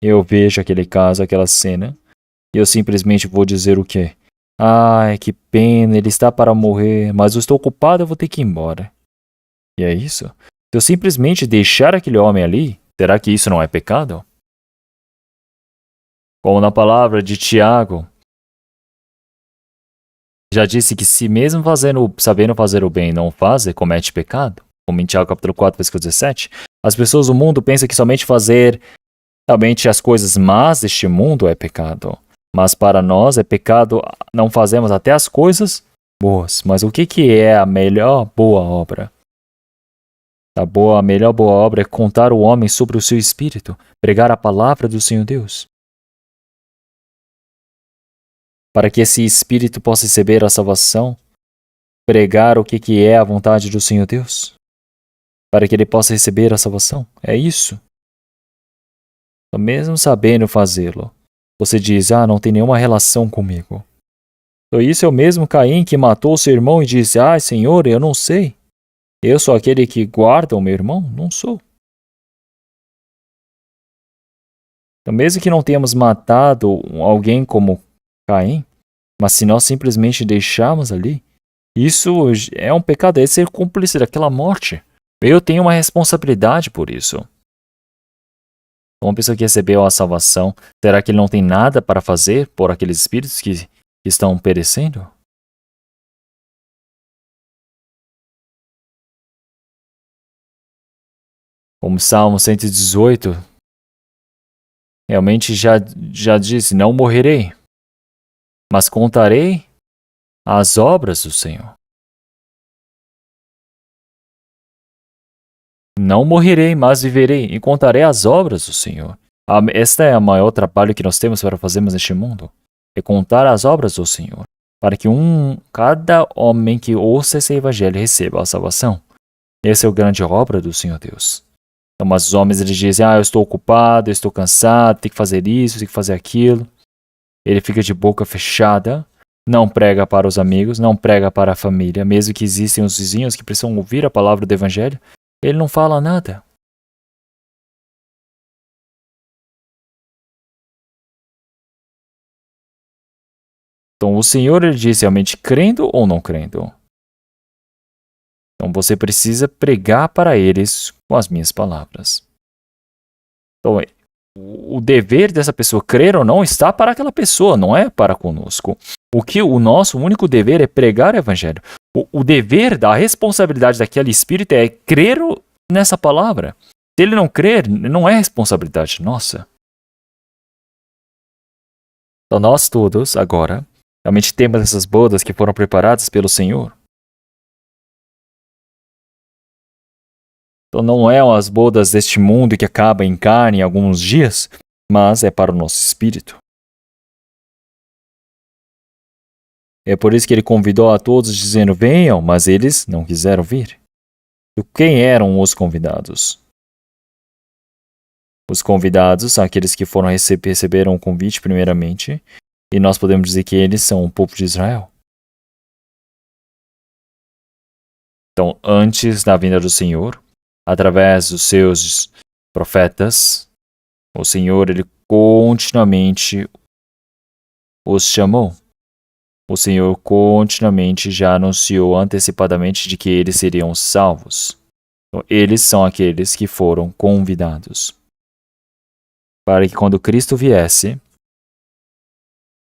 Eu vejo aquele caso, aquela cena, e eu simplesmente vou dizer o quê? Que pena, ele está para morrer, mas eu estou ocupado, eu vou ter que ir embora. E é isso. Se eu simplesmente deixar aquele homem ali, será que isso não é pecado? Como na palavra de Tiago, já disse que se mesmo sabendo fazer o bem não faz, comete pecado, como em Tiago capítulo 4, versículo 17, as pessoas do mundo pensam que somente fazer realmente as coisas más deste mundo é pecado. Mas para nós é pecado não fazemos até as coisas boas. Mas o que é a melhor boa obra? A melhor boa obra é contar ao homem sobre o seu espírito, pregar a palavra do Senhor Deus. Para que esse espírito possa receber a salvação, pregar o que é a vontade do Senhor Deus. Para que ele possa receber a salvação. É isso. Então, mesmo sabendo fazê-lo, você diz, não tem nenhuma relação comigo. Então isso é o mesmo Caim que matou seu irmão e disse, Senhor, eu não sei. Eu sou aquele que guarda o meu irmão? Não sou. Então, mesmo que não tenhamos matado alguém como Caim, mas se nós simplesmente deixarmos ali, isso é um pecado, é ser cúmplice daquela morte. Eu tenho uma responsabilidade por isso. Uma pessoa que recebeu a salvação, será que ele não tem nada para fazer por aqueles espíritos que estão perecendo? Como Salmo 118, realmente já disse, não morrerei, mas contarei as obras do Senhor. Não morrerei, mas viverei e contarei as obras do Senhor. Este é o maior trabalho que nós temos para fazermos neste mundo. É contar as obras do Senhor. Para que cada homem que ouça esse evangelho receba a salvação. Essa é a grande obra do Senhor Deus. Então, mas os homens eles dizem, eu estou ocupado, eu estou cansado, tenho que fazer isso, tenho que fazer aquilo. Ele fica de boca fechada, não prega para os amigos, não prega para a família, mesmo que existem os vizinhos que precisam ouvir a palavra do evangelho. Ele não fala nada. Então o Senhor ele diz realmente crendo ou não crendo. Então você precisa pregar para eles com as minhas palavras. Então o dever dessa pessoa crer ou não está para aquela pessoa, não é para conosco. O nosso único dever é pregar o evangelho. O dever da responsabilidade daquele espírito é crer nessa palavra. Se ele não crer, não é responsabilidade nossa. Então nós todos, agora, realmente temos essas bodas que foram preparadas pelo Senhor. Então não é as bodas deste mundo que acabam em carne em alguns dias, mas é para o nosso espírito. É por isso que ele convidou a todos dizendo, venham, mas eles não quiseram vir. E quem eram os convidados? Os convidados são aqueles que foram receberam o convite primeiramente, e nós podemos dizer que eles são o povo de Israel. Então, antes da vinda do Senhor, através dos seus profetas, o Senhor ele continuamente os chamou. O Senhor continuamente já anunciou antecipadamente de que eles seriam salvos. Então, eles são aqueles que foram convidados. Para que quando Cristo viesse,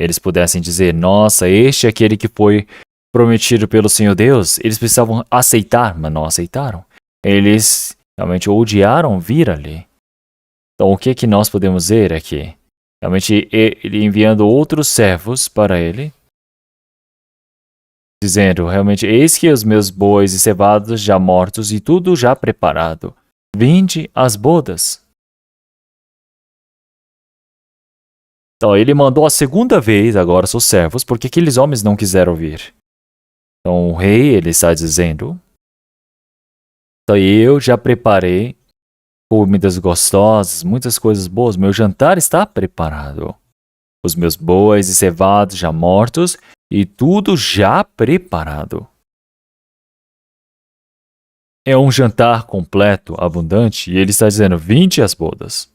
eles pudessem dizer, nossa, este é aquele que foi prometido pelo Senhor Deus. Eles precisavam aceitar, mas não aceitaram. Eles realmente odiaram vir ali. Então o que nós podemos ver é que realmente ele enviando outros servos para ele, dizendo, realmente, eis que os meus bois e cevados já mortos e tudo já preparado. Vinde às bodas. Então ele mandou a segunda vez agora seus servos, porque aqueles homens não quiseram vir. Então o rei, ele está dizendo, então eu já preparei comidas gostosas, muitas coisas boas, meu jantar está preparado. Os meus bois e cevados já mortos e tudo já preparado. É um jantar completo, abundante, e ele está dizendo, vinde às bodas.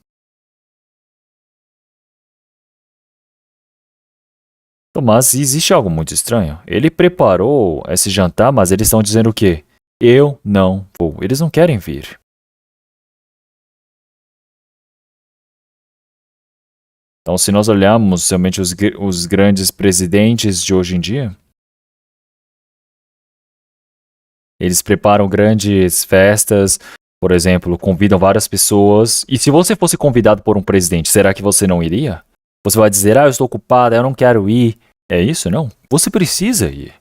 Mas existe algo muito estranho. Ele preparou esse jantar, mas eles estão dizendo o quê? Eu não vou. Eles não querem vir. Então, se nós olharmos realmente os grandes presidentes de hoje em dia, Eles preparam grandes festas, por exemplo, convidam várias pessoas. E se você fosse convidado por um presidente, será que você não iria? Você vai dizer, eu estou ocupado, eu não quero ir. É isso? Não. Você precisa ir.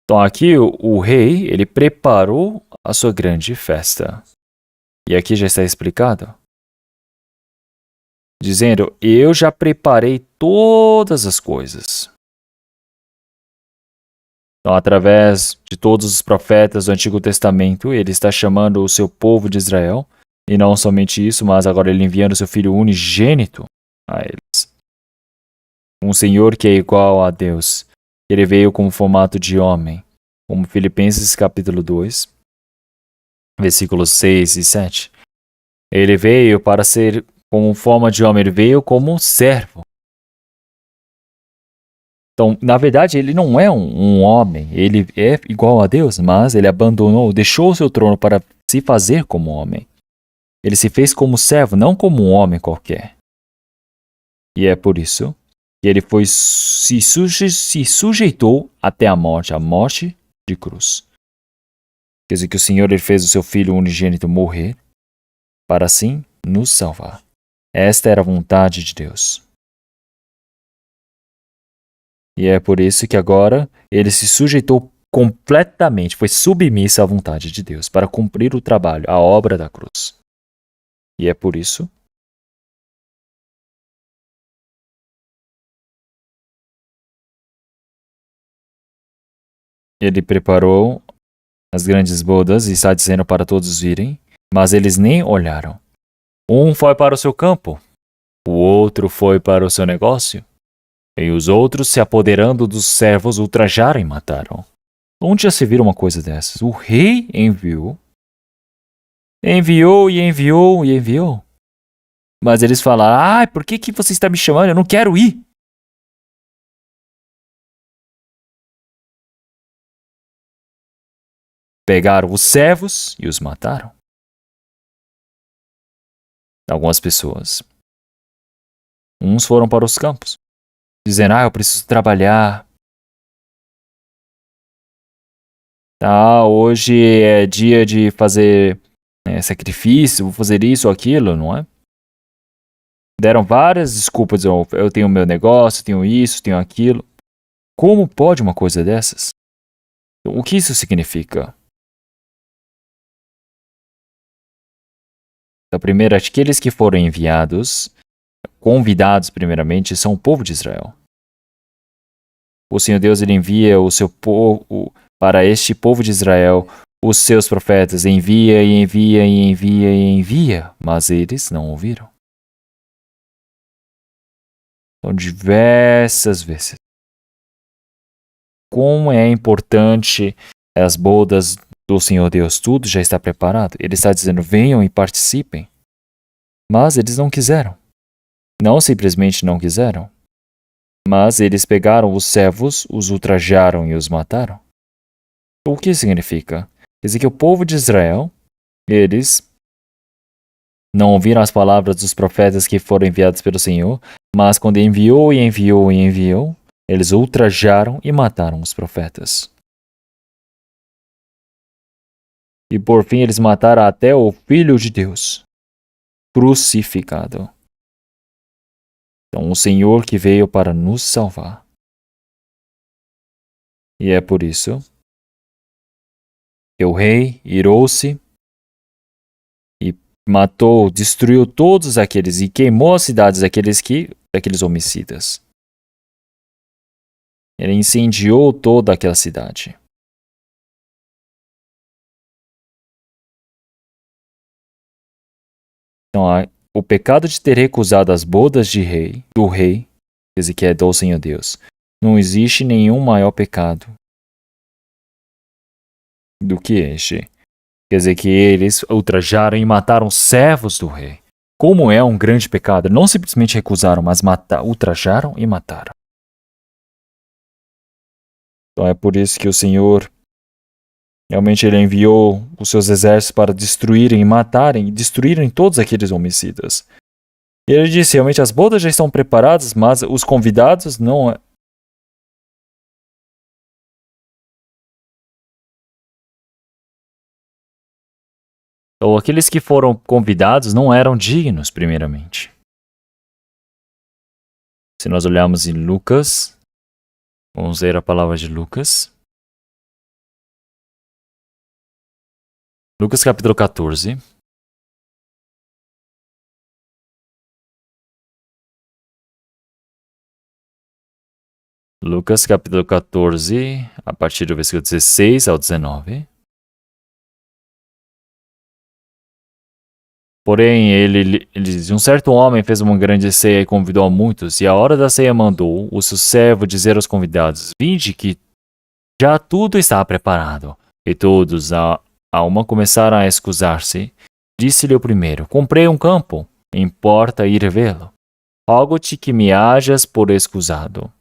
Então aqui o rei, ele preparou a sua grande festa. E aqui já está explicado. Dizendo, eu já preparei todas as coisas. Então, através de todos os profetas do Antigo Testamento, ele está chamando o seu povo de Israel. E não somente isso, mas agora ele enviando o seu filho unigênito a eles. Um Senhor que é igual a Deus. Ele veio com formato de homem. Como Filipenses capítulo 2, versículos 6 e 7. Ele veio para ser com forma de homem, ele veio como um servo. Então, na verdade, ele não é um homem, ele é igual a Deus, mas ele abandonou, deixou o seu trono para se fazer como homem. Ele se fez como servo, não como um homem qualquer. E é por isso que ele se sujeitou até a morte de cruz. Quer dizer que o Senhor ele fez o seu Filho unigênito morrer para assim nos salvar. Esta era a vontade de Deus. E é por isso que agora ele se sujeitou completamente, foi submisso à vontade de Deus para cumprir o trabalho, a obra da cruz. E é por isso ele preparou as grandes bodas e está dizendo para todos virem, mas eles nem olharam. Um foi para o seu campo, o outro foi para o seu negócio, e os outros, se apoderando dos servos, ultrajaram e mataram. Onde já se viu uma coisa dessas? O rei enviou e enviou e enviou. Mas eles falaram, por que você está me chamando? Eu não quero ir. Pegaram os servos e os mataram. Algumas pessoas. Uns foram para os campos, dizendo, eu preciso trabalhar. Hoje é dia de fazer sacrifício, vou fazer isso ou aquilo, não é? Deram várias desculpas, eu tenho meu negócio, tenho isso, tenho aquilo. Como pode uma coisa dessas? O que isso significa? Então, primeiro, aqueles que foram enviados, convidados primeiramente, são o povo de Israel. O Senhor Deus ele envia o seu povo para este povo de Israel, os seus profetas, envia e envia e envia e envia, mas eles não ouviram. Então, diversas vezes. Como é importante as bodas do Senhor Deus, tudo já está preparado. Ele está dizendo, venham e participem. Mas eles não quiseram. Não simplesmente não quiseram. Mas eles pegaram os servos, os ultrajaram e os mataram. O que significa? Quer dizer que o povo de Israel, eles não ouviram as palavras dos profetas que foram enviados pelo Senhor, mas quando enviou e enviou e enviou, eles ultrajaram e mataram os profetas. E por fim eles mataram até o Filho de Deus, crucificado. Então o Senhor que veio para nos salvar. E é por isso que o rei irou-se e matou, destruiu todos aqueles e queimou as cidades daqueles homicidas. Ele incendiou toda aquela cidade. Então, o pecado de ter recusado as bodas do rei, quer dizer, que é do Senhor Deus, não existe nenhum maior pecado do que este. Quer dizer que eles ultrajaram e mataram servos do rei. Como é um grande pecado, não simplesmente recusaram, mas ultrajaram e mataram. Então é por isso que o Senhor realmente ele enviou os seus exércitos para destruírem e matarem e destruírem todos aqueles homicidas. E ele disse, realmente as bodas já estão preparadas, mas os convidados não Ou aqueles que foram convidados não eram dignos, primeiramente. Se nós olharmos em Lucas, vamos ler a palavra de Lucas. Lucas capítulo 14. Lucas capítulo 14, a partir do versículo 16 ao 19. Porém, ele diz, um certo homem fez uma grande ceia e convidou a muitos, e à hora da ceia mandou o seu servo dizer aos convidados, vinde que já tudo está preparado. E todos, a uma, começaram a excusar-se. Disse-lhe o primeiro, comprei um campo, importa ir vê-lo. Rogo-te que me hajas por excusado.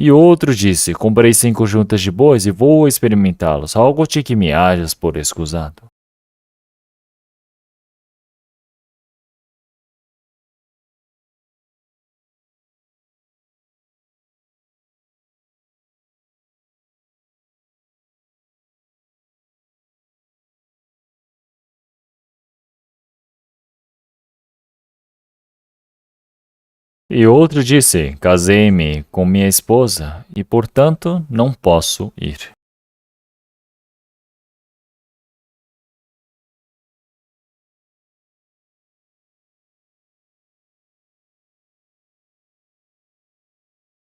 E outro disse, comprei 5 juntas de bois e vou experimentá-los. Rogo-te que me hajas por excusado. E outro disse, casei-me com minha esposa e, portanto, não posso ir.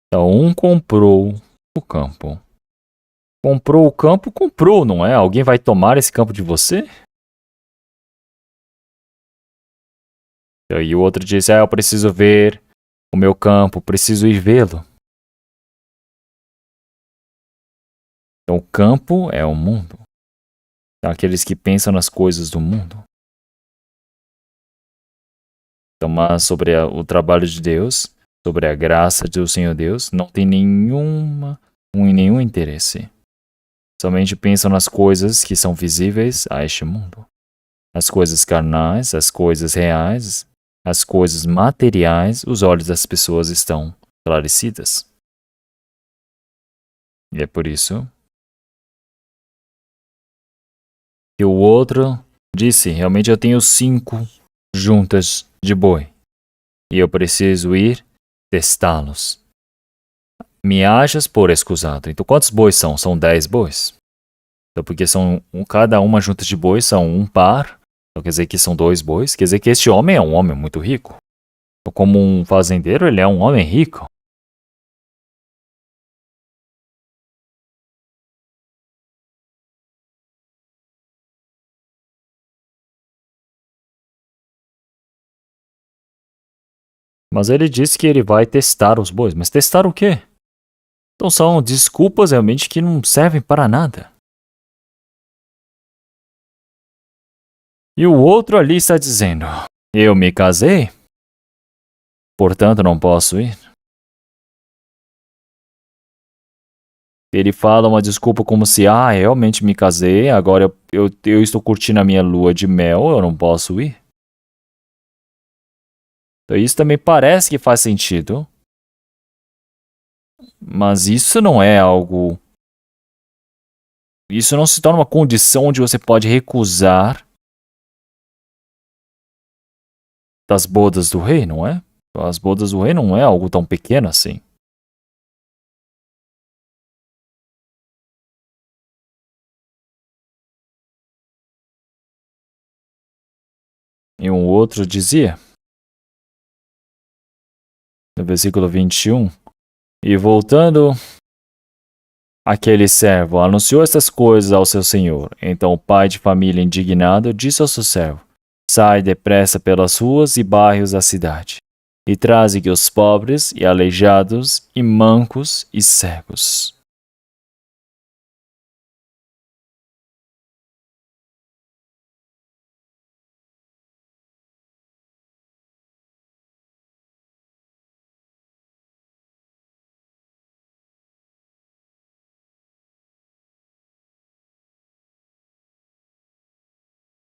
Então, um comprou o campo. Comprou o campo, comprou, não é? Alguém vai tomar esse campo de você? E o outro disse, eu preciso ver o meu campo, preciso ir vê-lo. Então, o campo é o mundo. São aqueles que pensam nas coisas do mundo. Então, mas sobre o trabalho de Deus, sobre a graça do Senhor Deus, não tem nenhum interesse. Somente pensam nas coisas que são visíveis a este mundo. As coisas carnais, as coisas reais, as coisas materiais, os olhos das pessoas estão esclarecidas. E é por isso que o outro disse, realmente eu tenho 5 juntas de boi e eu preciso ir testá-los. Me achas por escusado. Então quantos bois são? São 10 bois. Então porque cada uma junta de bois são um par, então quer dizer que são 2 bois, quer dizer que este homem é um homem muito rico. Então, como um fazendeiro, ele é um homem rico. Mas ele disse que ele vai testar os bois. Mas testar o quê? Então são desculpas realmente que não servem para nada. E o outro ali está dizendo, eu me casei, portanto não posso ir. Ele fala uma desculpa como se, realmente me casei, agora eu estou curtindo a minha lua de mel, eu não posso ir. Então isso também parece que faz sentido. Mas isso não é algo... Isso não se torna uma condição onde você pode recusar das bodas do rei, não é? As bodas do rei não é algo tão pequeno assim. E um outro dizia, no versículo 21, e voltando, aquele servo anunciou estas coisas ao seu senhor. Então o pai de família, indignado, disse ao seu servo, sai depressa pelas ruas e bairros da cidade, e traze que os pobres e aleijados e mancos e cegos.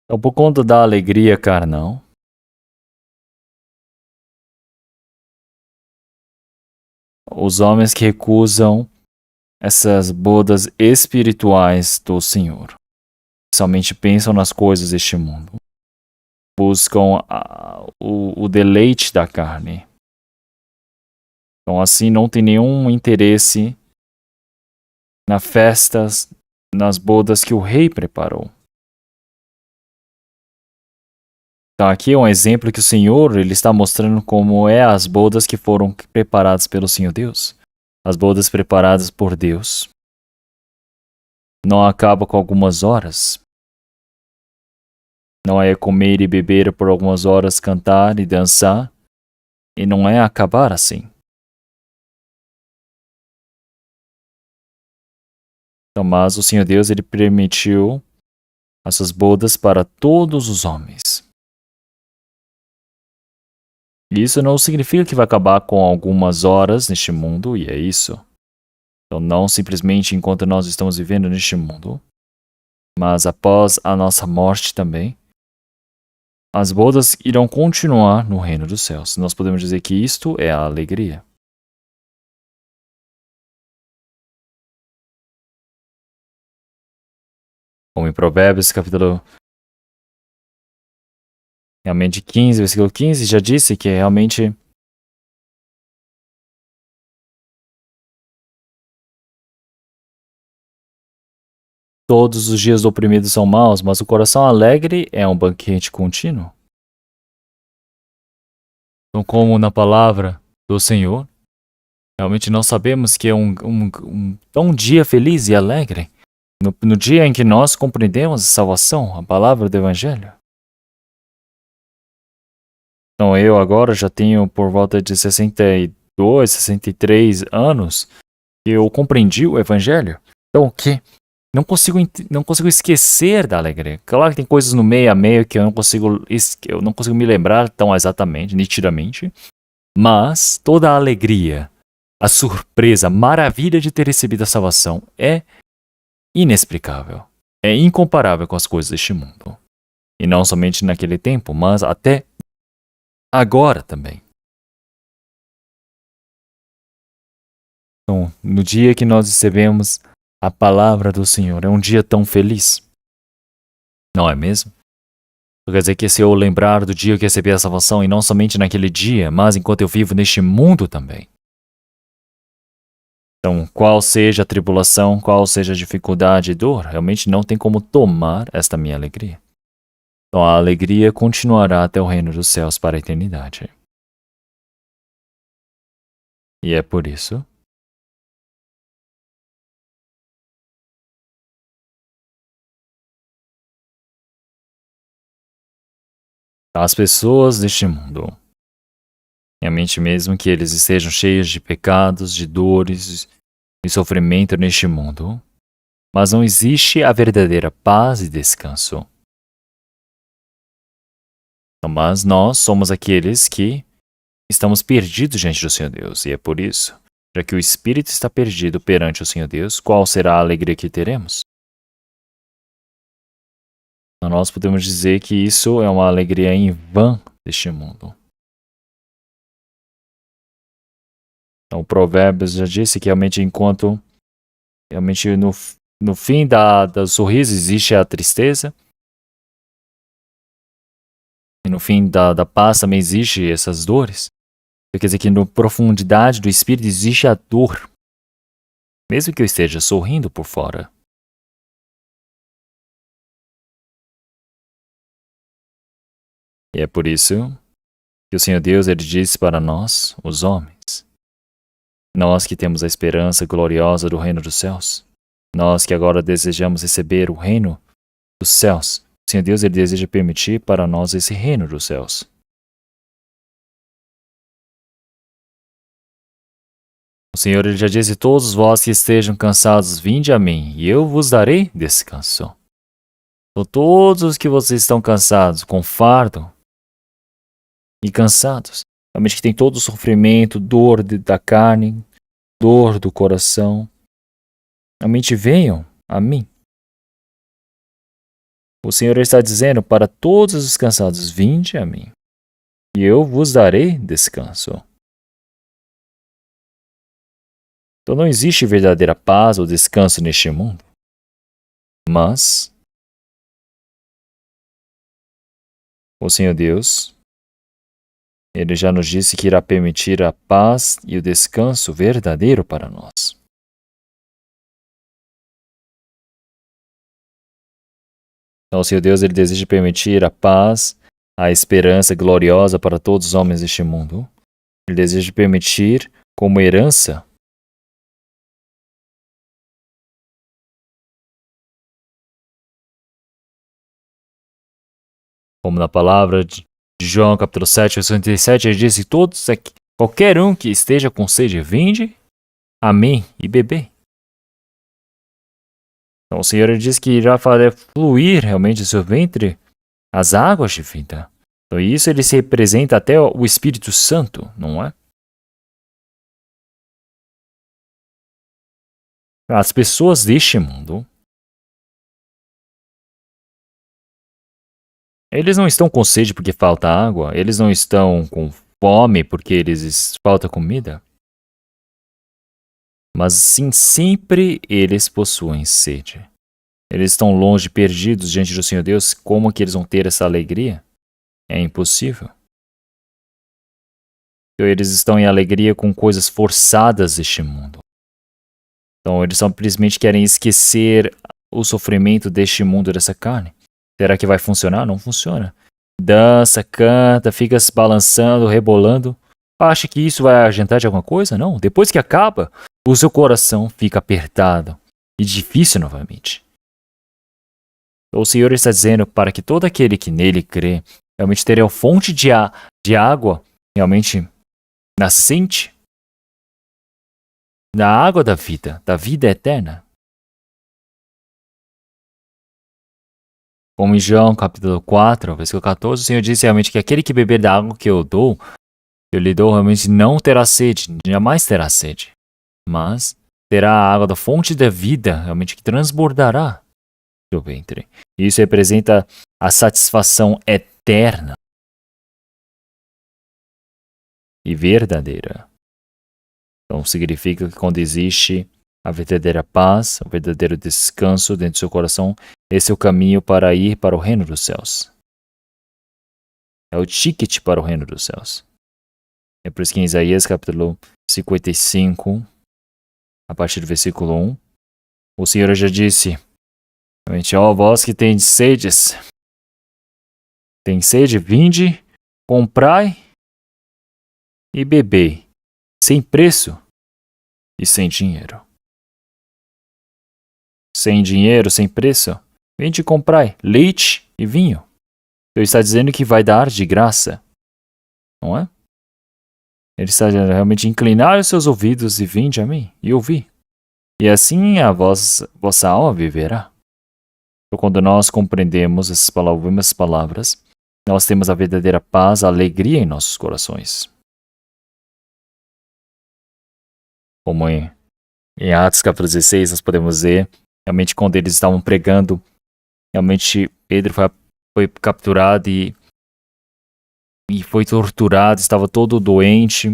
Então, por conta da alegria carnal, os homens que recusam essas bodas espirituais do Senhor somente pensam nas coisas deste mundo. Buscam o deleite da carne. Então, assim, não tem nenhum interesse nas festas, nas bodas que o rei preparou. Então, aqui é um exemplo que o Senhor ele está mostrando como é as bodas que foram preparadas pelo Senhor Deus. As bodas preparadas por Deus. Não acaba com algumas horas. Não é comer e beber por algumas horas, cantar e dançar. E não é acabar assim. Então, mas o Senhor Deus ele permitiu essas bodas para todos os homens. Isso não significa que vai acabar com algumas horas neste mundo, e é isso. Então, não simplesmente enquanto nós estamos vivendo neste mundo, mas após a nossa morte também, as bodas irão continuar no reino dos céus. Nós podemos dizer que isto é a alegria. Como em Provérbios, capítulo realmente 15, versículo 15, já disse que realmente todos os dias do oprimido são maus, mas o coração alegre é um banquete contínuo. Então, como na palavra do Senhor, realmente nós sabemos que é um dia feliz e alegre, no dia em que nós compreendemos a salvação, a palavra do Evangelho. Então, eu agora já tenho por volta de 62, 63 anos que eu compreendi o Evangelho. Então, o que? Não consigo esquecer da alegria. Claro que tem coisas no meio a meio que eu não consigo me lembrar tão exatamente, nitidamente. Mas toda a alegria, a surpresa, a maravilha de ter recebido a salvação é inexplicável. É incomparável com as coisas deste mundo. E não somente naquele tempo, mas até agora também. Então, no dia que nós recebemos a palavra do Senhor, é um dia tão feliz. Não é mesmo? Quer dizer que se eu lembrar do dia que recebi a salvação, e não somente naquele dia, mas enquanto eu vivo neste mundo também. Então, qual seja a tribulação, qual seja a dificuldade e dor, realmente não tem como tomar esta minha alegria. Então, a alegria continuará até o reino dos céus para a eternidade. E é por isso as pessoas deste mundo, realmente mesmo que eles estejam cheios de pecados, de dores e sofrimento neste mundo, mas não existe a verdadeira paz e descanso. Mas nós somos aqueles que estamos perdidos diante do Senhor Deus, e é por isso, já que o espírito está perdido perante o Senhor Deus, qual será a alegria que teremos? Então, nós podemos dizer que isso é uma alegria em vão deste mundo. Então, o Provérbios já disse que realmente enquanto realmente no fim do sorriso existe a tristeza, e no fim da paz também existe essas dores. Quer dizer que na profundidade do espírito existe a dor, mesmo que eu esteja sorrindo por fora. E é por isso que o Senhor Deus ele diz para nós, os homens, nós que temos a esperança gloriosa do reino dos céus, nós que agora desejamos receber o reino dos céus, o Senhor Deus ele deseja permitir para nós esse reino dos céus. O Senhor ele já disse: todos vós que estejam cansados, vinde a mim, e eu vos darei descanso. Então, todos os que vocês estão cansados, com fardo e cansados, realmente que tem todo o sofrimento, dor da carne, dor do coração, realmente venham a mim. O Senhor está dizendo para todos os cansados: vinde a mim, e eu vos darei descanso. Então não existe verdadeira paz ou descanso neste mundo. Mas O Senhor Deus, Ele já nos disse que irá permitir a paz e o descanso verdadeiro para nós. Então, o Senhor Deus, Ele deseja permitir a paz, a esperança gloriosa para todos os homens deste mundo. Ele deseja permitir como herança como na palavra de João, capítulo 7, versículo 37, ele diz que todos aqui, qualquer um que esteja com sede, vinde a mim e beber. Então o Senhor diz que irá fazer fluir realmente do seu ventre as águas de vida. Então isso ele se representa até o Espírito Santo, não é? As pessoas deste mundo, eles não estão com sede porque falta água, eles não estão com fome porque falta comida, mas sim sempre eles possuem sede. Eles estão longe, perdidos diante do Senhor Deus, como que eles vão ter essa alegria? É impossível. Então, eles estão em alegria com coisas forçadas deste mundo. Então eles simplesmente querem esquecer o sofrimento deste mundo, dessa carne. Será que vai funcionar? Não funciona. Dança, canta, fica se balançando, rebolando. Acha que isso vai adiantar de alguma coisa? Não. Depois que acaba, o seu coração fica apertado e difícil novamente. O Senhor está dizendo para que todo aquele que nele crê realmente terá a fonte de água realmente nascente da água da vida eterna. Como em João capítulo 4, versículo 14, o Senhor diz realmente que aquele que beber da água que eu lhe dou, realmente não terá sede, jamais terá sede. Mas terá a água da fonte da vida, realmente que transbordará do ventre. Isso representa a satisfação eterna e verdadeira. Então significa que quando existe a verdadeira paz, o verdadeiro descanso dentro do seu coração, esse é o caminho para ir para o reino dos céus. É o ticket para o reino dos céus. É por isso que em Isaías capítulo 55, a partir do versículo 1, o Senhor já disse, realmente, ó vós que tendes sedes, tem sede, vinde, comprai e bebei, sem preço e sem dinheiro. Sem dinheiro, sem preço, vinde e comprai leite e vinho. Ele está dizendo que vai dar de graça, não é? Ele está dizendo realmente inclinar os seus ouvidos e vinde a mim e ouvi. E assim a vossa alma viverá. Então, quando nós compreendemos essas palavras, ouvimos essas palavras, nós temos a verdadeira paz, a alegria em nossos corações. Como em Atos capítulo 16, nós podemos ver, realmente quando eles estavam pregando, realmente Pedro foi capturado e foi torturado, estava todo doente,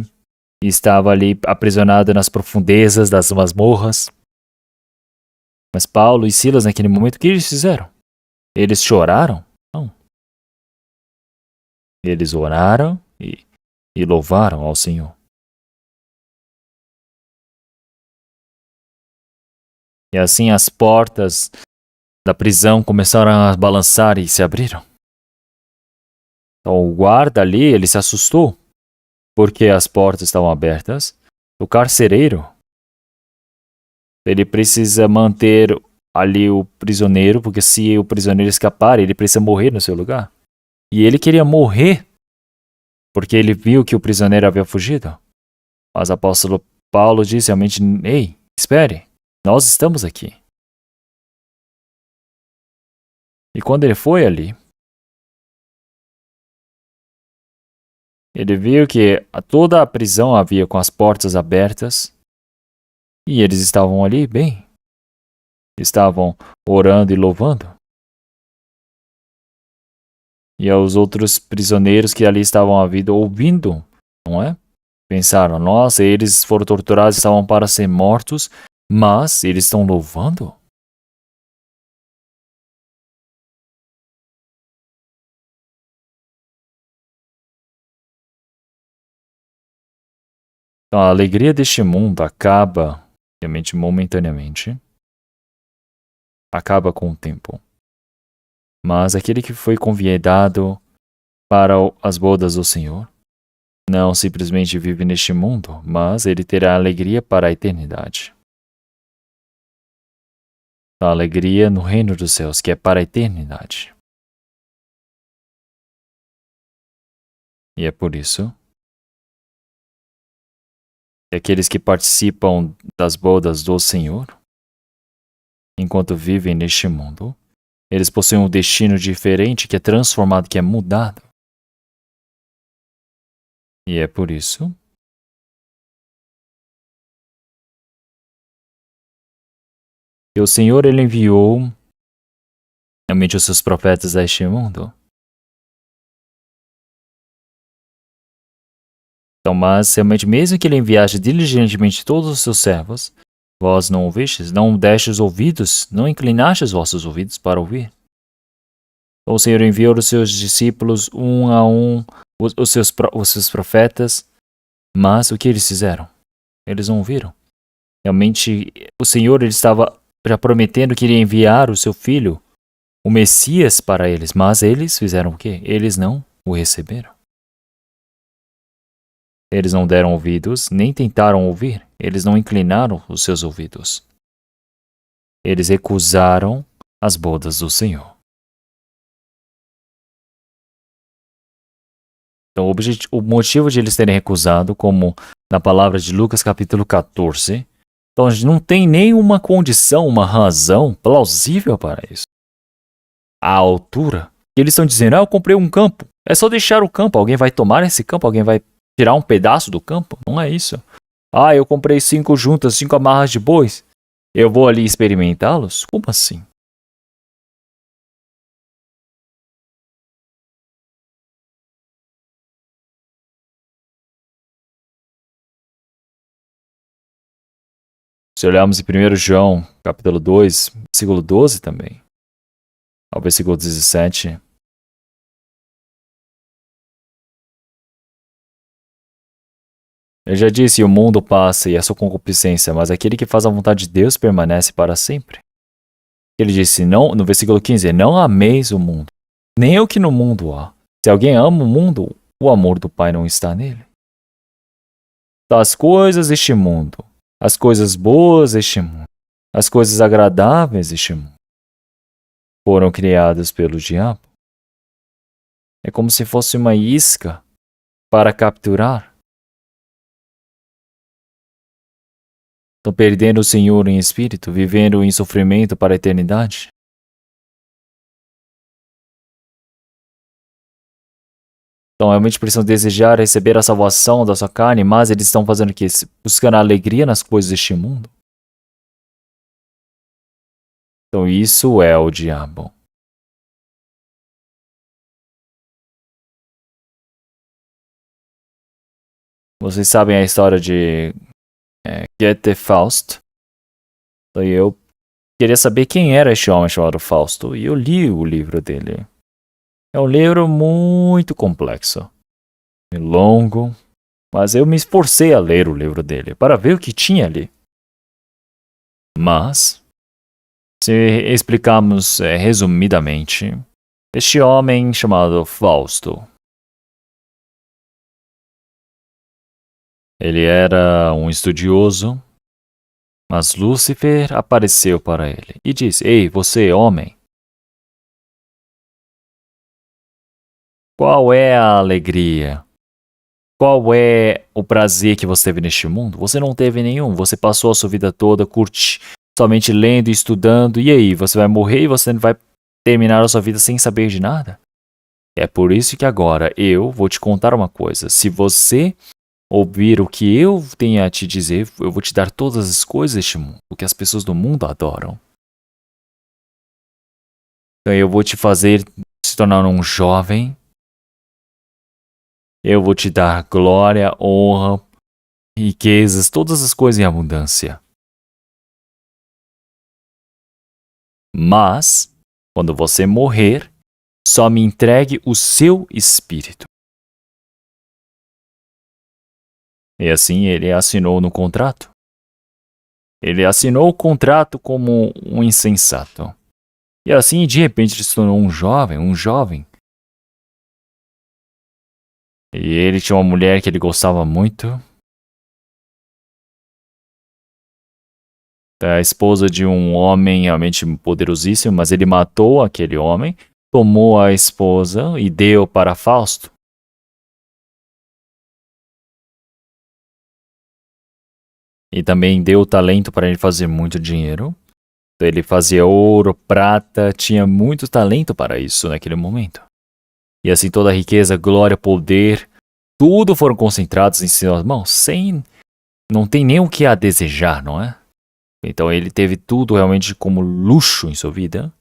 e estava ali aprisionado nas profundezas das masmorras. Mas Paulo e Silas, naquele momento, o que eles fizeram? Eles choraram? Não. Eles oraram e louvaram ao Senhor. E assim as portas da prisão começaram a balançar e se abriram. Então o guarda ali, ele se assustou, porque as portas estavam abertas. O carcereiro, ele precisa manter ali o prisioneiro, porque se o prisioneiro escapar, ele precisa morrer no seu lugar. E ele queria morrer, porque ele viu que o prisioneiro havia fugido. Mas o apóstolo Paulo disse realmente, ei, espere, nós estamos aqui. E quando ele foi ali, ele viu que toda a prisão havia com as portas abertas e eles estavam ali bem. Estavam orando e louvando. E os outros prisioneiros que ali estavam ouvindo, não é? Pensaram, nossa, eles foram torturados, estavam para ser mortos, mas eles estão louvando? Então, a alegria deste mundo acaba, realmente momentaneamente, acaba com o tempo. Mas aquele que foi convidado para as bodas do Senhor, não simplesmente vive neste mundo, mas ele terá alegria para a eternidade. A alegria no reino dos céus, que é para a eternidade. E é por isso que aqueles que participam das bodas do Senhor, enquanto vivem neste mundo, eles possuem um destino diferente, que é transformado, que é mudado. E é por isso que o Senhor ele enviou realmente os seus profetas a este mundo. Então, mas realmente, mesmo que ele enviasse diligentemente todos os seus servos, vós não ouvistes, não destes ouvidos, não inclinastes os vossos ouvidos para ouvir. Então, o Senhor enviou os seus discípulos um a um, os seus profetas, mas o que eles fizeram? Eles não ouviram. Realmente, o Senhor ele estava já prometendo que iria enviar o seu filho, o Messias, para eles, mas eles fizeram o quê? Eles não o receberam. Eles não deram ouvidos, nem tentaram ouvir. Eles não inclinaram os seus ouvidos. Eles recusaram as bodas do Senhor. Então, o motivo de eles terem recusado, como na palavra de Lucas capítulo 14, então não tem nenhuma condição, uma razão plausível para isso. A altura, eles estão dizendo, eu comprei um campo, é só deixar o campo, alguém vai tomar esse campo, alguém vai tirar um pedaço do campo? Não é isso. Eu comprei 5 juntas, 5 amarras de bois, eu vou ali experimentá-los? Como assim? Se olharmos em 1 João, capítulo 2, versículo 12 também, ao versículo 17, ele já disse, o mundo passa e a sua concupiscência, mas aquele que faz a vontade de Deus permanece para sempre. Ele disse, não, no versículo 15, não ameis o mundo, nem o que no mundo há. Se alguém ama o mundo, o amor do Pai não está nele. Das coisas deste mundo, as coisas boas deste mundo, as coisas agradáveis deste mundo, foram criadas pelo diabo. É como se fosse uma isca para capturar. Estão perdendo o Senhor em espírito, vivendo em sofrimento para a eternidade. Então, realmente precisam desejar receber a salvação da sua carne, mas eles estão fazendo o quê? Buscando a alegria nas coisas deste mundo. Então, isso é o diabo. Vocês sabem a história de Goethe Faust. Então, eu queria saber quem era este homem chamado Fausto, e eu li o livro dele. É um livro muito complexo e longo, mas eu me esforcei a ler o livro dele para ver o que tinha ali. Mas, se explicarmos resumidamente, este homem chamado Fausto, ele era um estudioso, mas Lúcifer apareceu para ele e disse, ei, você homem, qual é a alegria? Qual é o prazer que você teve neste mundo? Você não teve nenhum. Você passou a sua vida toda somente lendo e estudando. E aí, você vai morrer e você vai terminar a sua vida sem saber de nada? É por isso que agora eu vou te contar uma coisa. Se você ouvir o que eu tenho a te dizer, eu vou te dar todas as coisas deste mundo, o que as pessoas do mundo adoram. Então eu vou te fazer se tornar um jovem. Eu vou te dar glória, honra, riquezas, todas as coisas em abundância. Mas, quando você morrer, só me entregue o seu espírito. E assim ele assinou no contrato. Ele assinou o contrato como um insensato. E assim, de repente, ele se tornou um jovem. E ele tinha uma mulher que ele gostava muito. A esposa de um homem realmente poderosíssimo, mas ele matou aquele homem, tomou a esposa e deu para Fausto. E também deu talento para ele fazer muito dinheiro. Ele fazia ouro, prata, tinha muito talento para isso naquele momento. E assim toda a riqueza, glória, poder, tudo foram concentrados em suas mãos, não tem nem o que a desejar, não é? Então ele teve tudo realmente como luxo em sua vida.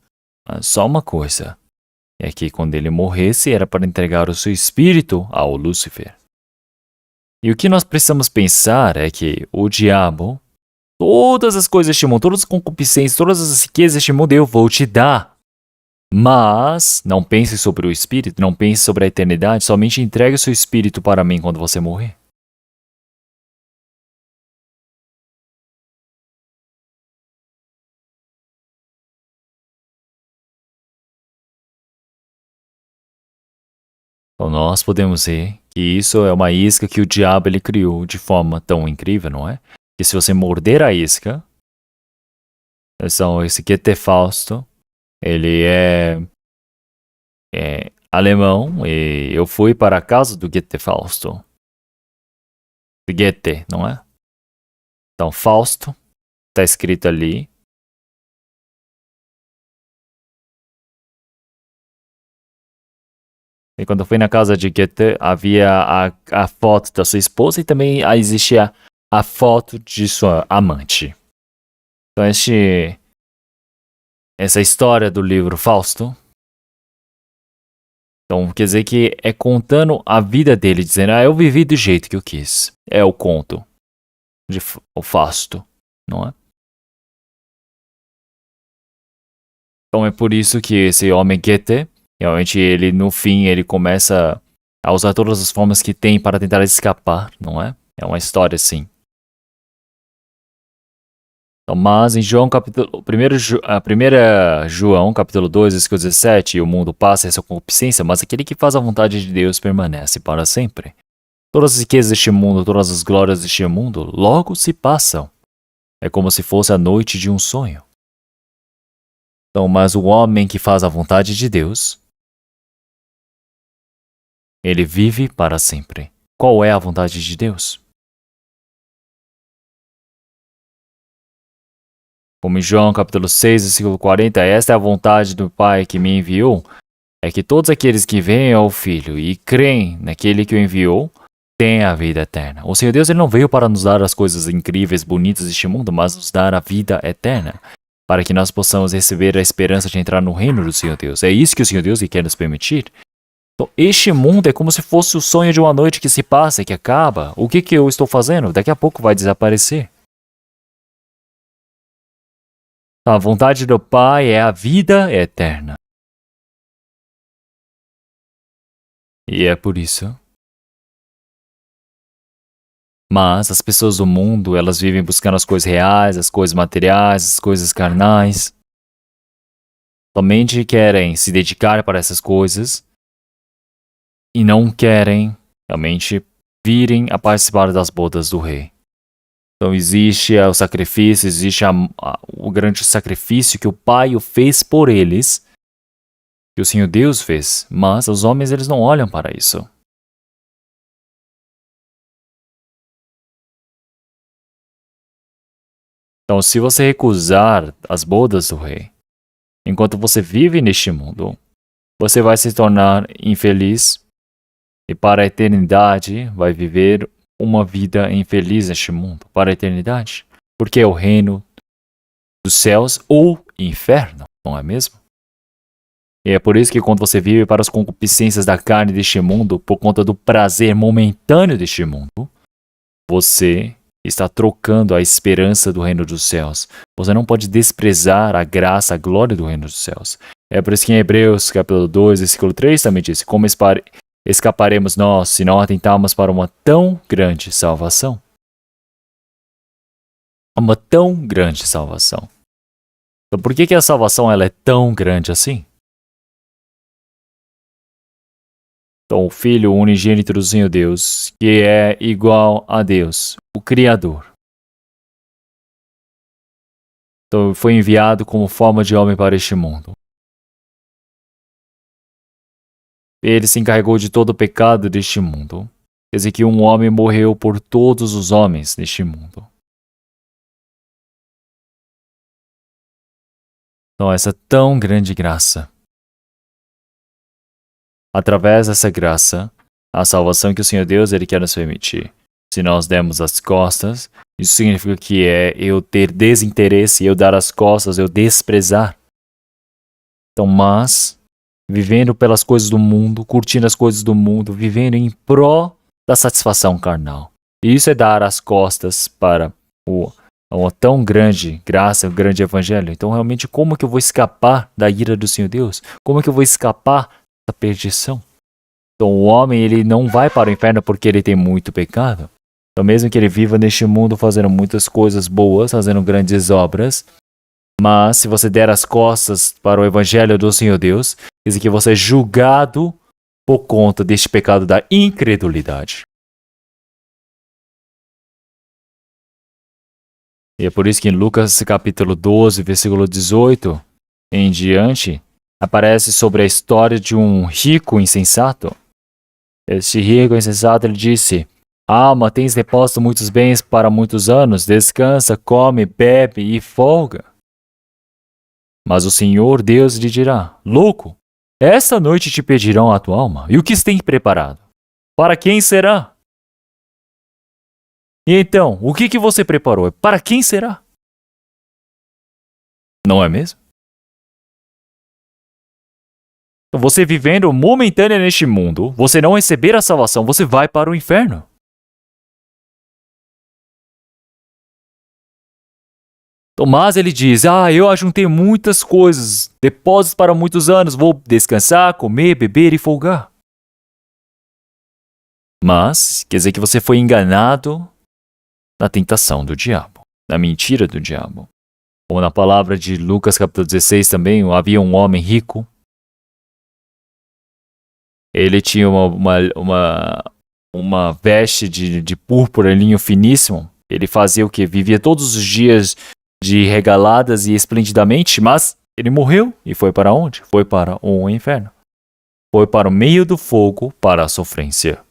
Mas só uma coisa, é que quando ele morresse era para entregar o seu espírito ao Lúcifer. E o que nós precisamos pensar é que o diabo, todas as coisas deste mundo, todas as concupiscências, todas as riquezas deste mundo eu vou te dar. Mas não pense sobre o espírito, não pense sobre a eternidade, somente entregue o seu espírito para mim quando você morrer. Então nós podemos ver que isso é uma isca que o diabo ele criou de forma tão incrível, não é? Que se você morder a isca, então esse Goethe Fausto, ele é alemão e eu fui para a casa do Goethe Fausto. Goethe, não é? Então Fausto está escrito ali. E quando eu fui na casa de Goethe, havia a foto da sua esposa e também existia a foto de sua amante. Então essa história do livro Fausto, então quer dizer que é contando a vida dele, dizendo, eu vivi do jeito que eu quis. É o conto de o Fausto, não é? Então é por isso que esse homem Goethe, realmente ele no fim ele começa a usar todas as formas que tem para tentar escapar, não é? É uma história assim. Então, mas em João capítulo 1 João capítulo 2, versículo 17, o mundo passa essa concupiscência, mas aquele que faz a vontade de Deus permanece para sempre. Todas as riquezas deste mundo, todas as glórias deste mundo, logo se passam. É como se fosse a noite de um sonho. Então, mas o homem que faz a vontade de Deus, ele vive para sempre. Qual é a vontade de Deus? Como em João capítulo 6, versículo 40, esta é a vontade do Pai que me enviou, é que todos aqueles que vêm ao Filho e creem naquele que o enviou, têm a vida eterna. O Senhor Deus ele não veio para nos dar as coisas incríveis, bonitas deste mundo, mas nos dar a vida eterna, para que nós possamos receber a esperança de entrar no reino do Senhor Deus. É isso que o Senhor Deus quer nos permitir. Então, este mundo é como se fosse o sonho de uma noite que se passa e que acaba. O que eu estou fazendo? Daqui a pouco vai desaparecer. A vontade do Pai é a vida eterna. E é por isso. Mas as pessoas do mundo, elas vivem buscando as coisas reais, as coisas materiais, as coisas carnais. Somente querem se dedicar para essas coisas e não querem realmente virem a participar das bodas do rei. Então existe o sacrifício, existe o grande sacrifício que o Pai o fez por eles, que o Senhor Deus fez, mas os homens eles não olham para isso. Então se você recusar as bodas do rei, enquanto você vive neste mundo, você vai se tornar infeliz e para a eternidade vai viver uma vida infeliz neste mundo, para a eternidade. Porque é o reino dos céus ou inferno, não é mesmo? E é por isso que quando você vive para as concupiscências da carne deste mundo, por conta do prazer momentâneo deste mundo, você está trocando a esperança do reino dos céus. Você não pode desprezar a graça, a glória do reino dos céus. É por isso que em Hebreus capítulo 2, versículo 3 também diz, escaparemos nós se não atentarmos para uma tão grande salvação? Uma tão grande salvação. Então, por que a salvação ela é tão grande assim? Então, o Filho unigênito do Senhor Deus, que é igual a Deus, o Criador. Então, foi enviado como forma de homem para este mundo. Ele se encarregou de todo o pecado deste mundo. Quer dizer que um homem morreu por todos os homens neste mundo. Então, essa tão grande graça. Através dessa graça, a salvação que o Senhor Deus ele quer nos permitir. Se nós demos as costas, isso significa que é eu ter desinteresse, eu dar as costas, eu desprezar. Então, mas, vivendo pelas coisas do mundo, curtindo as coisas do mundo, vivendo em pró da satisfação carnal. E isso é dar as costas para uma tão grande graça, um grande evangelho. Então, realmente, como que eu vou escapar da ira do Senhor Deus? Como que eu vou escapar da perdição? Então, o homem ele não vai para o inferno porque ele tem muito pecado. Então, mesmo que ele viva neste mundo fazendo muitas coisas boas, fazendo grandes obras, mas se você der as costas para o evangelho do Senhor Deus, diz que você é julgado por conta deste pecado da incredulidade. E é por isso que em Lucas capítulo 12, versículo 18 em diante, aparece sobre a história de um rico insensato. Este rico insensato, ele disse: alma, tens depositado muitos bens para muitos anos, descansa, come, bebe e folga. Mas o Senhor Deus lhe dirá: louco, esta noite te pedirão a tua alma, e o que tens preparado? Para quem será? E então, o que você preparou? Para quem será? Não é mesmo? Você vivendo momentânea neste mundo, você não receber a salvação, você vai para o inferno. Tomás ele diz: eu ajuntei muitas coisas, depósitos para muitos anos, vou descansar, comer, beber e folgar. Mas, quer dizer que você foi enganado na tentação do diabo, na mentira do diabo. Como na palavra de Lucas capítulo 16 também, havia um homem rico. Ele tinha uma veste de púrpura, linho finíssimo. Ele fazia o quê? Vivia todos os dias de regaladas e esplendidamente, mas ele morreu e foi para onde? Foi para o inferno. Foi para o meio do fogo para a sofrência.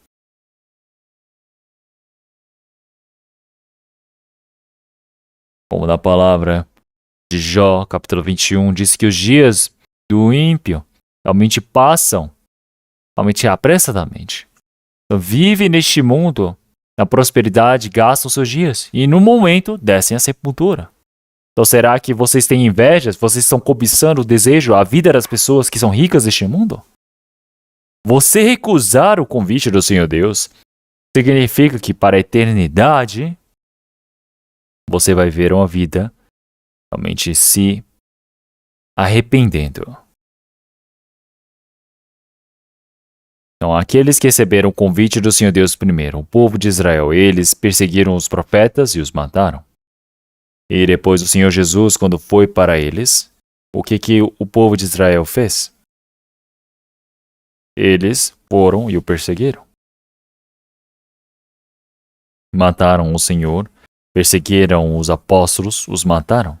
Como na palavra de Jó, capítulo 21, diz que os dias do ímpio realmente passam, realmente apressadamente. Então, vive neste mundo, na prosperidade, gastam seus dias e no momento descem à sepultura. Então será que vocês têm inveja? Vocês estão cobiçando o desejo, a vida das pessoas que são ricas deste mundo? Você recusar o convite do Senhor Deus significa que para a eternidade você vai ver uma vida realmente se arrependendo. Então, aqueles que receberam o convite do Senhor Deus primeiro, o povo de Israel, eles perseguiram os profetas e os mataram. E depois o Senhor Jesus, quando foi para eles, o que o povo de Israel fez? Eles foram e o perseguiram. Mataram o Senhor, perseguiram os apóstolos, os mataram.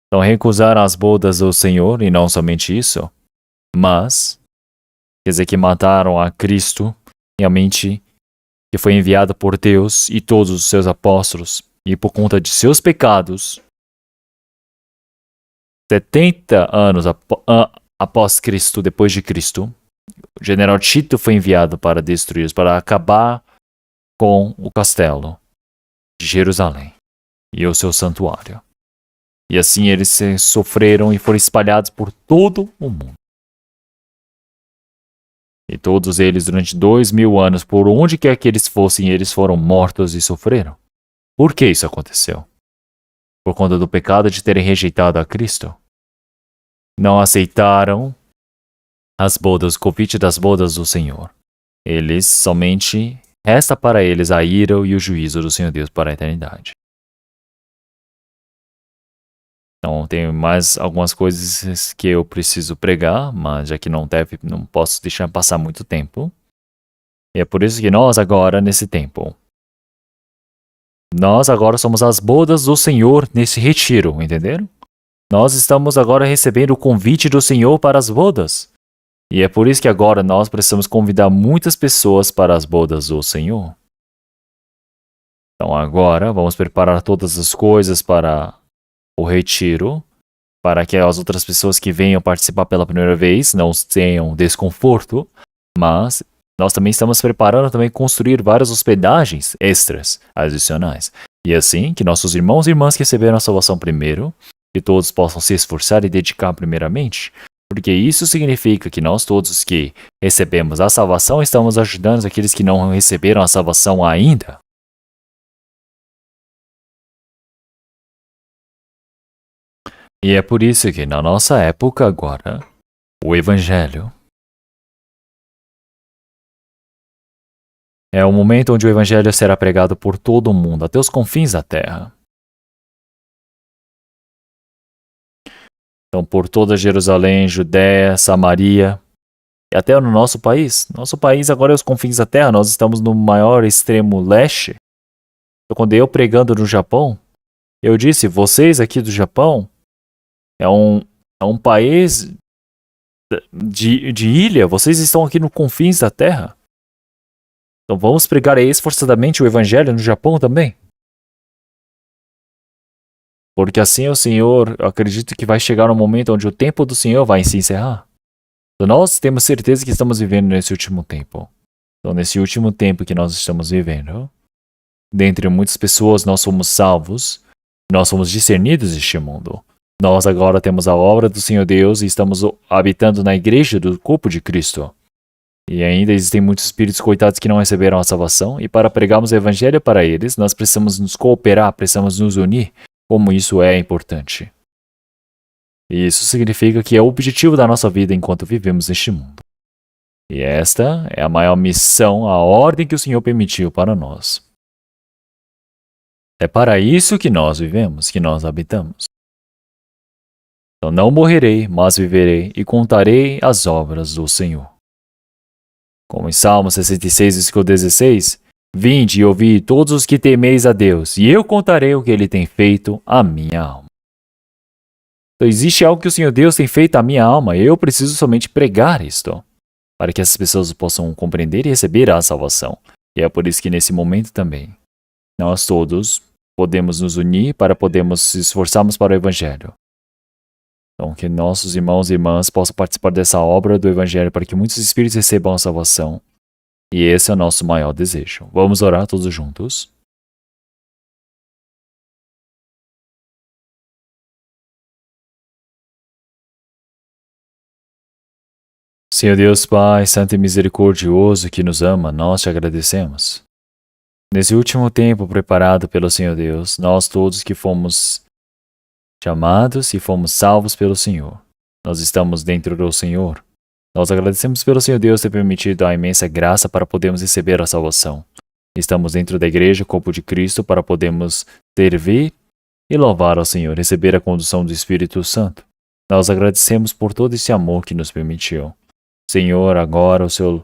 Então recusaram as bodas do Senhor, e não somente isso, mas, quer dizer que mataram a Cristo, realmente, que foi enviado por Deus e todos os seus apóstolos, e por conta de seus pecados, 70 anos após Cristo, depois de Cristo, o general Tito foi enviado para destruí-los, para acabar com o castelo de Jerusalém e o seu santuário. E assim eles sofreram e foram espalhados por todo o mundo. E todos eles, durante 2000 anos, por onde quer que eles fossem, eles foram mortos e sofreram. Por que isso aconteceu? Por conta do pecado de terem rejeitado a Cristo. Não aceitaram as bodas, o convite das bodas do Senhor. Eles somente resta para eles a ira e o juízo do Senhor Deus para a eternidade. Então, tem mais algumas coisas que eu preciso pregar, mas já que não posso deixar passar muito tempo. E é por isso que nós agora, nesse tempo, nós agora somos as bodas do Senhor nesse retiro, entenderam? Nós estamos agora recebendo o convite do Senhor para as bodas. E é por isso que agora nós precisamos convidar muitas pessoas para as bodas do Senhor. Então agora vamos preparar todas as coisas para o retiro, para que as outras pessoas que venham participar pela primeira vez não tenham desconforto, mas nós também estamos preparando também construir várias hospedagens extras, adicionais. E assim, que nossos irmãos e irmãs que receberam a salvação primeiro, que todos possam se esforçar e dedicar primeiramente, porque isso significa que nós todos que recebemos a salvação estamos ajudando aqueles que não receberam a salvação ainda. E é por isso que na nossa época agora, o Evangelho é o momento onde o Evangelho será pregado por todo o mundo, até os confins da terra. Então, por toda Jerusalém, Judéia, Samaria, e até no nosso país. Nosso país agora é os confins da terra, nós estamos no maior extremo leste. Então, quando eu pregando no Japão, eu disse, vocês aqui do Japão é um país de ilha, vocês estão aqui no confins da terra. Então vamos pregar esforçadamente o Evangelho no Japão também. Porque assim o Senhor, eu acredito que vai chegar um momento onde o tempo do Senhor vai se encerrar. Então nós temos certeza que estamos vivendo nesse último tempo. Então nesse último tempo que nós estamos vivendo, dentre muitas pessoas nós somos salvos, nós somos discernidos neste mundo. Nós agora temos a obra do Senhor Deus e estamos habitando na igreja do corpo de Cristo. E ainda existem muitos espíritos coitados que não receberam a salvação, e para pregarmos o Evangelho para eles, nós precisamos nos cooperar, precisamos nos unir, como isso é importante. E isso significa que é o objetivo da nossa vida enquanto vivemos neste mundo. E esta é a maior missão, a ordem que o Senhor permitiu para nós. É para isso que nós vivemos, que nós habitamos. Então não morrerei, mas viverei e contarei as obras do Senhor. Como em Salmo 66, versículo 16, vinde e ouvi todos os que temeis a Deus, e eu contarei o que Ele tem feito à minha alma. Então existe algo que o Senhor Deus tem feito à minha alma, e eu preciso somente pregar isto, para que essas pessoas possam compreender e receber a salvação. E é por isso que nesse momento também, nós todos podemos nos unir para podermos se esforçarmos para o Evangelho. Então, que nossos irmãos e irmãs possam participar dessa obra do Evangelho para que muitos espíritos recebam a salvação. E esse é o nosso maior desejo. Vamos orar todos juntos? Senhor Deus Pai, Santo e Misericordioso que nos ama, nós te agradecemos. Nesse último tempo preparado pelo Senhor Deus, nós todos que fomos chamados e fomos salvos pelo Senhor. Nós estamos dentro do Senhor. Nós agradecemos pelo Senhor Deus ter permitido a imensa graça para podermos receber a salvação. Estamos dentro da igreja, corpo de Cristo, para podermos servir e louvar ao Senhor, receber a condução do Espírito Santo. Nós agradecemos por todo esse amor que nos permitiu. Senhor, agora o seu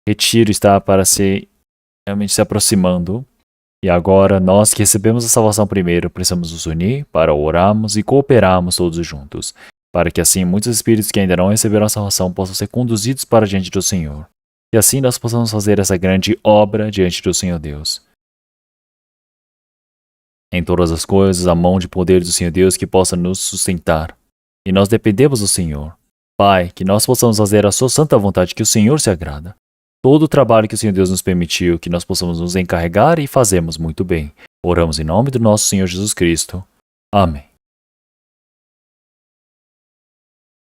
retiro está para realmente se aproximando. E agora, nós que recebemos a salvação primeiro, precisamos nos unir para orarmos e cooperarmos todos juntos, para que assim muitos espíritos que ainda não receberam a salvação possam ser conduzidos para diante do Senhor. E assim nós possamos fazer essa grande obra diante do Senhor Deus. Em todas as coisas, a mão de poder do Senhor Deus que possa nos sustentar. E nós dependemos do Senhor. Pai, que nós possamos fazer a sua santa vontade, que o Senhor se agrada. Todo o trabalho que o Senhor Deus nos permitiu, que nós possamos nos encarregar e fazemos muito bem. Oramos em nome do nosso Senhor Jesus Cristo. Amém.